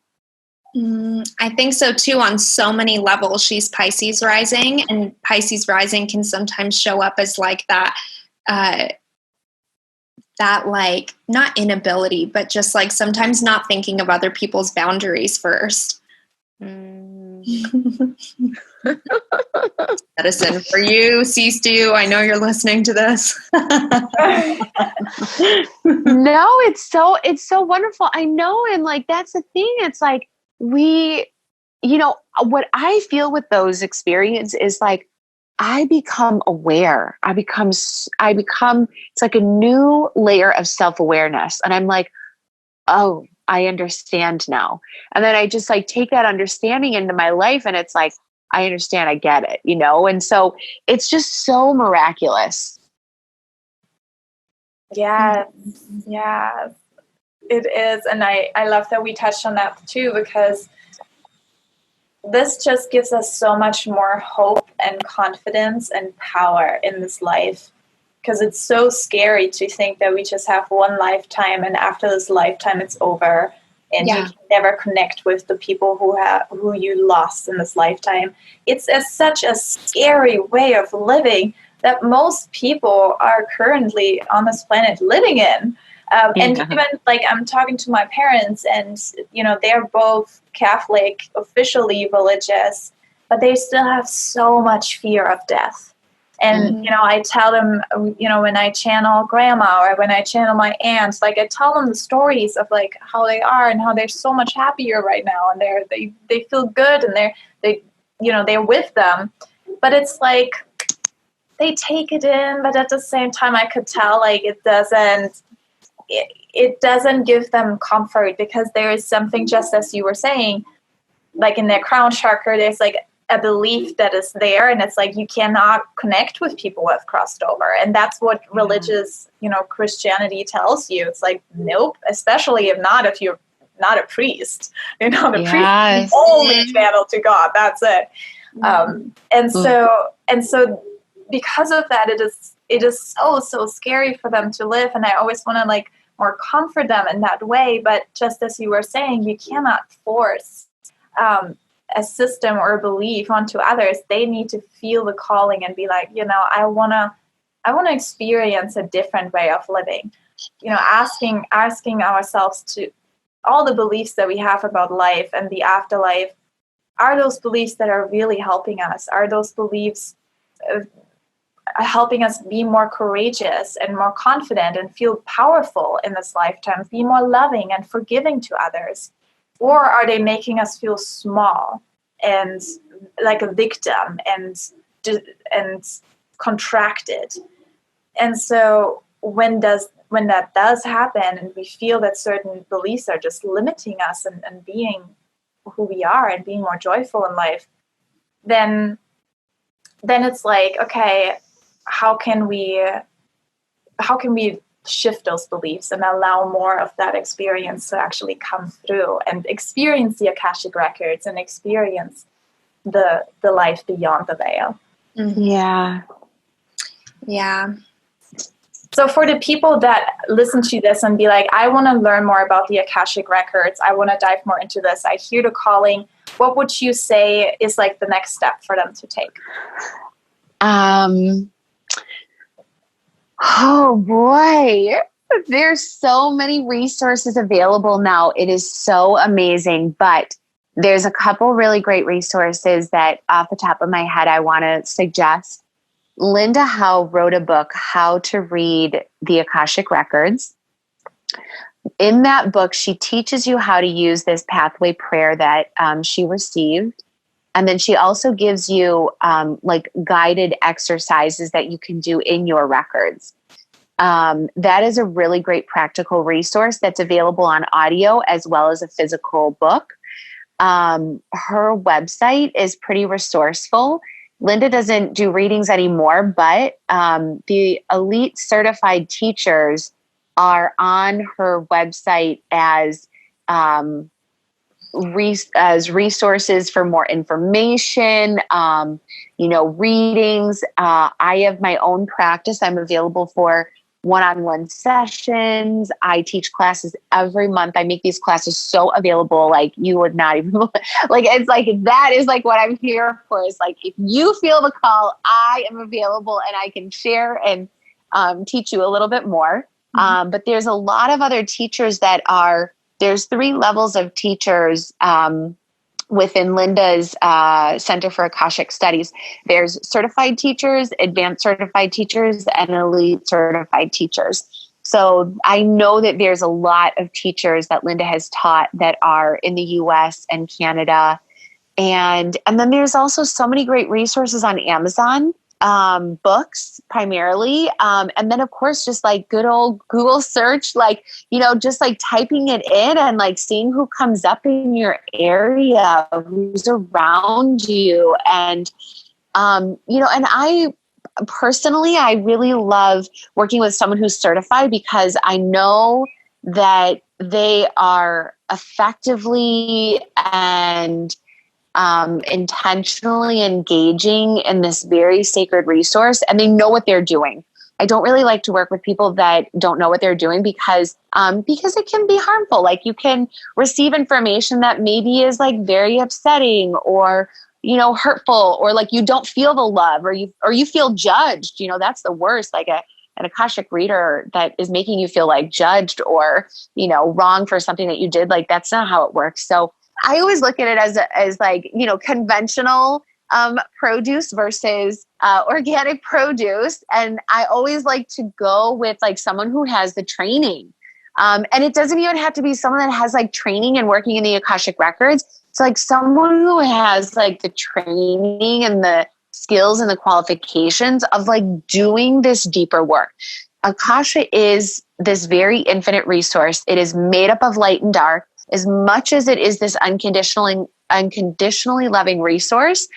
I think so too, on so many levels. She's Pisces rising, and Pisces rising can sometimes show up as like that like not inability, but just like sometimes not thinking of other people's boundaries first. Medicine for you, Sistu. I know you're listening to this.
No, it's so wonderful. I know. And like, that's the thing. It's like you know, what I feel with those experiences is like, I become aware. I become, it's like a new layer of self-awareness. And I'm like, oh, I understand now. And then I just like take that understanding into my life, and it's like, I understand, I get it, you know? And so it's just so miraculous.
Yes, yes, it is. And I love that we touched on that too, because this just gives us so much more hope and confidence and power in this life, because it's so scary to think that we just have one lifetime, and after this lifetime it's over, and you can never connect with the people who you lost in this lifetime. It's such a scary way of living that most people are currently on this planet living in. And even like I'm talking to my parents, and you know, they're both Catholic, officially religious, but they still have so much fear of death. And you know, I tell them, you know, when I channel grandma or when I channel my aunts, like I tell them the stories of like how they are and how they're so much happier right now, and they feel good, and they you know, they're with them. But it's like they take it in, but at the same time I could tell like it doesn't give them comfort, because there is something, just as you were saying, like in their crown chakra, there's like a belief that is there, and it's like you cannot connect with people who have crossed over. And that's what religious, you know, Christianity tells you. It's like, nope, especially if you're not a priest, you know, the priest only channel to God, that's it. And so because of that, it is so scary for them to live. And I always want to like more comfort them in that way. But just as you were saying, you cannot force a system or a belief onto others. They need to feel the calling and be like, you know, I want to experience a different way of living. You know, asking ourselves to all the beliefs that we have about life and the afterlife. Are those beliefs that are really helping us? Are those beliefs helping us be more courageous and more confident and feel powerful in this lifetime, be more loving and forgiving to others? Or are they making us feel small and like a victim and contracted? And so when does when that does happen and we feel that certain beliefs are just limiting us and being who we are and being more joyful in life, then it's like, okay, how can we shift those beliefs and allow more of that experience to actually come through and experience the Akashic Records and experience the life beyond the veil.
Yeah.
Yeah.
So for the people that listen to this and be like, I want to learn more about the Akashic Records, I want to dive more into this, I hear the calling, what would you say is like the next step for them to take?
Oh boy, there's so many resources available now. It is so amazing, but there's a couple really great resources that off the top of my head, I want to suggest. Linda Howe wrote a book, How to Read the Akashic Records. In that book, she teaches you how to use this pathway prayer that she received. And then she also gives you like guided exercises that you can do in your records. That is a really great practical resource that's available on audio as well as a physical book. Her website is pretty resourceful. Linda doesn't do readings anymore, but the elite certified teachers are on her website as resources for more information, readings. I have my own practice. I'm available for one-on-one sessions. I teach classes every month. I make these classes so available, like you would not even like, it's like, that is like what I'm here for. Is like, if you feel the call, I am available and I can share and teach you a little bit more. But there's a lot of other teachers there's 3 levels of teachers within Linda's Center for Akashic Studies. There's certified teachers, advanced certified teachers, and elite certified teachers. So I know that there's a lot of teachers that Linda has taught that are in the US and Canada. And then there's also so many great resources on Amazon, books primarily. And then of course, just like good old Google search, like, just like typing it in and like seeing who comes up in your area, who's around you. And, and I personally, I really love working with someone who's certified because I know that they are effectively and intentionally engaging in this very sacred resource, and they know what they're doing. I don't really like to work with people that don't know what they're doing because it can be harmful. Like you can receive information that maybe is like very upsetting or, hurtful, or like you don't feel the love or you feel judged. That's the worst. Like an Akashic reader that is making you feel like judged or, wrong for something that you did. Like that's not how it works. So I always look at it as like, conventional produce versus organic produce. And I always like to go with like someone who has the training. And it doesn't even have to be someone that has like training and working in the Akashic Records. It's like someone who has like the training and the skills and the qualifications of like doing this deeper work. Akasha is this very infinite resource. It is made up of light and dark. As much as it is this unconditionally loving resource,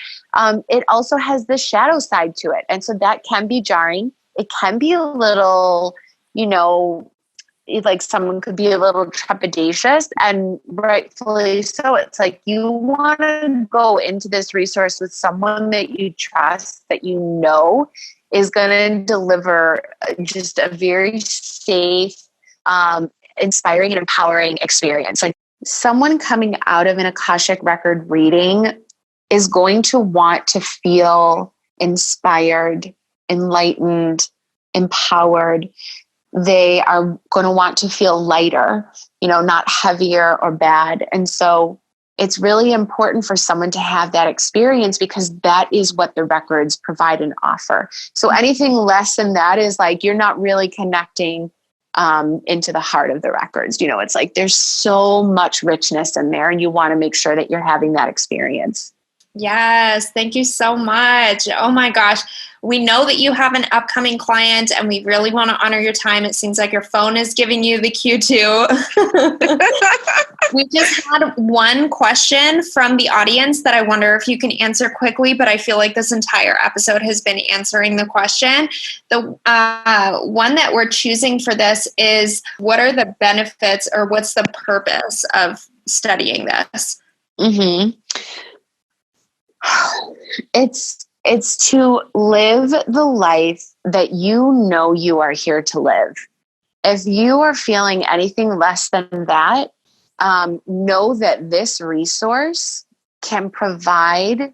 it also has the shadow side to it. And so that can be jarring. It can be a little, like someone could be a little trepidatious, and rightfully so. It's like you want to go into this resource with someone that you trust, that is going to deliver just a very safe, inspiring and empowering experience. Like someone coming out of an Akashic record reading is going to want to feel inspired, enlightened, empowered. They are going to want to feel lighter, not heavier or bad. And so it's really important for someone to have that experience because that is what the records provide and offer. So anything less than that is like, you're not really connecting into the heart of the records. It's like there's so much richness in there and you want to make sure that you're having that experience.
Yes. Thank you so much. Oh my gosh. We know that you have an upcoming client and we really want to honor your time. It seems like your phone is giving you the cue too. We just had one question from the audience that I wonder if you can answer quickly, but I feel like this entire episode has been answering the question. The one that we're choosing for this is, what are the benefits or what's the purpose of studying this?
Mm-hmm. It's to live the life that you know you are here to live. If you are feeling anything less than that, know that this resource can provide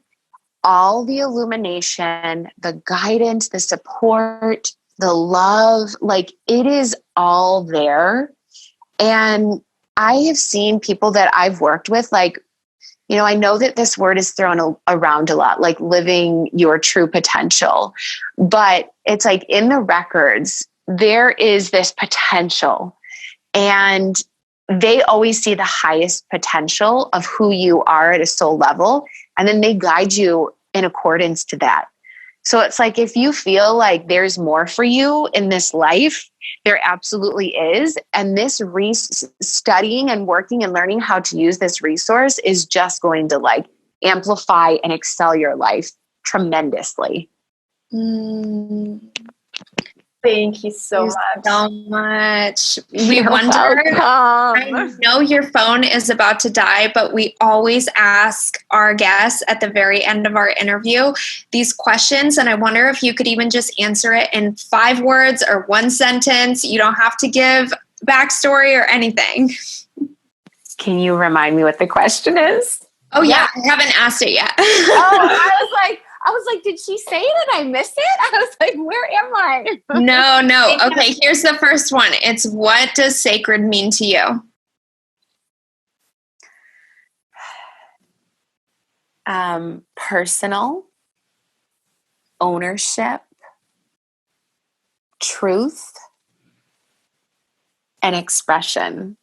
all the illumination, the guidance, the support, the love. Like, it is all there. And I have seen people that I've worked with, like, you know, I know that this word is thrown around a lot, like living your true potential, but it's like in the records, there is this potential, and they always see the highest potential of who you are at a soul level. And then they guide you in accordance to that. So it's like, if you feel like there's more for you in this life, there absolutely is. And this studying and working and learning how to use this resource is just going to like amplify and excel your life tremendously.
Thank you so
much. We wonder, I know your phone is about to die, but we always ask our guests at the very end of our interview these questions. And I wonder if you could even just answer it in 5 words or 1 sentence. You don't have to give backstory or anything.
Can you remind me what the question is?
Oh yeah, I haven't asked it yet.
I was like, did she say it and I missed it? I was like, where am I?
No. Okay, here's the first one. It's, what does sacred mean to you?
Personal, ownership, truth, and expression.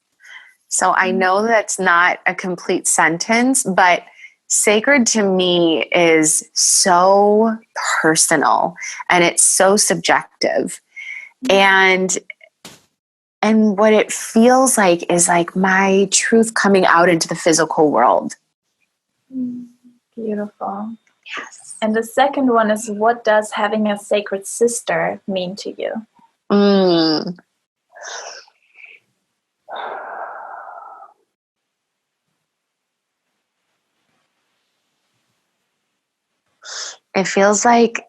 So I know that's not a complete sentence, but sacred to me is so personal and it's so subjective. And what it feels like is like my truth coming out into the physical world.
Beautiful.
Yes.
And the second one is, what does having a sacred sister mean to you?
It feels like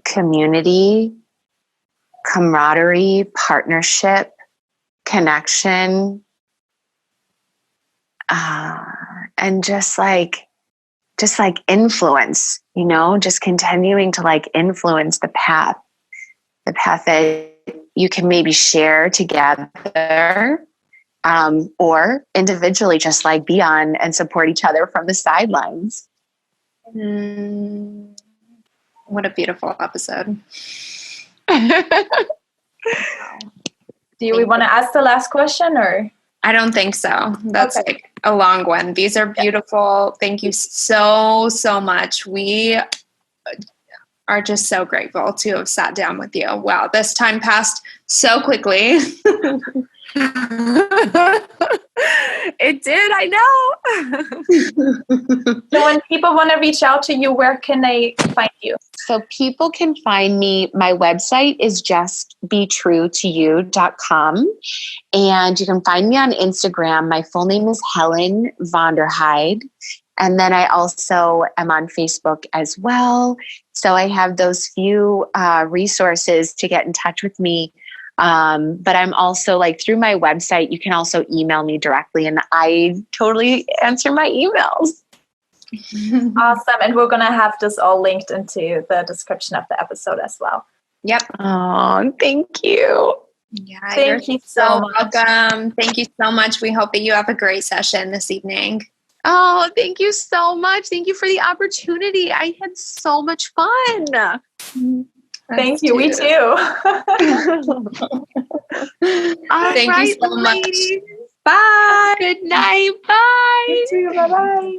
community, camaraderie, partnership, connection, and just like influence, you know, just continuing to like influence the path that you can maybe share together, or individually just like be on and support each other from the sidelines.
What a beautiful episode.
Do we want to ask the last question, or?
I don't think so. That's
okay.
Like a long one. These are beautiful. Yeah. Thank you so much. We are just so grateful to have sat down with you. Wow, this time passed so quickly.
It did, I know.
So when people want to reach out to you, where can they find you?
So people can find me. My website is justbetruetoyou.com. And you can find me on Instagram. My full name is Helen Vonderheide. And then I also am on Facebook as well. So I have those few resources to get in touch with me. But I'm also like, through my website, you can also email me directly, and I totally answer my emails.
Awesome. And we're going to have this all linked into the description of the episode as well.
Yep.
Oh, thank you.
Yeah,
thank you so much.
Welcome. Thank you so much. We hope that you have a great session this evening.
Oh, thank you so much. Thank you for the opportunity. I had so much fun.
Thank you. We too.
Thank you so much.
Bye. Good night. Bye.
You too. Bye-bye.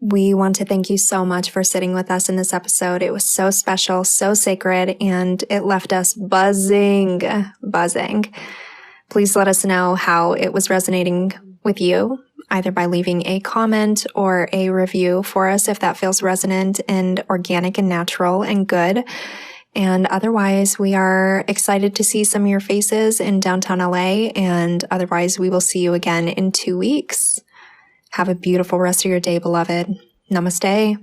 We want to thank you so much for sitting with us in this episode. It was so special, so sacred, and it left us buzzing. Please let us know how it was resonating with you, either by leaving a comment or a review for us if that feels resonant and organic and natural and good. And otherwise, we are excited to see some of your faces in downtown LA. And otherwise, we will see you again in 2 weeks. Have a beautiful rest of your day, beloved. Namaste.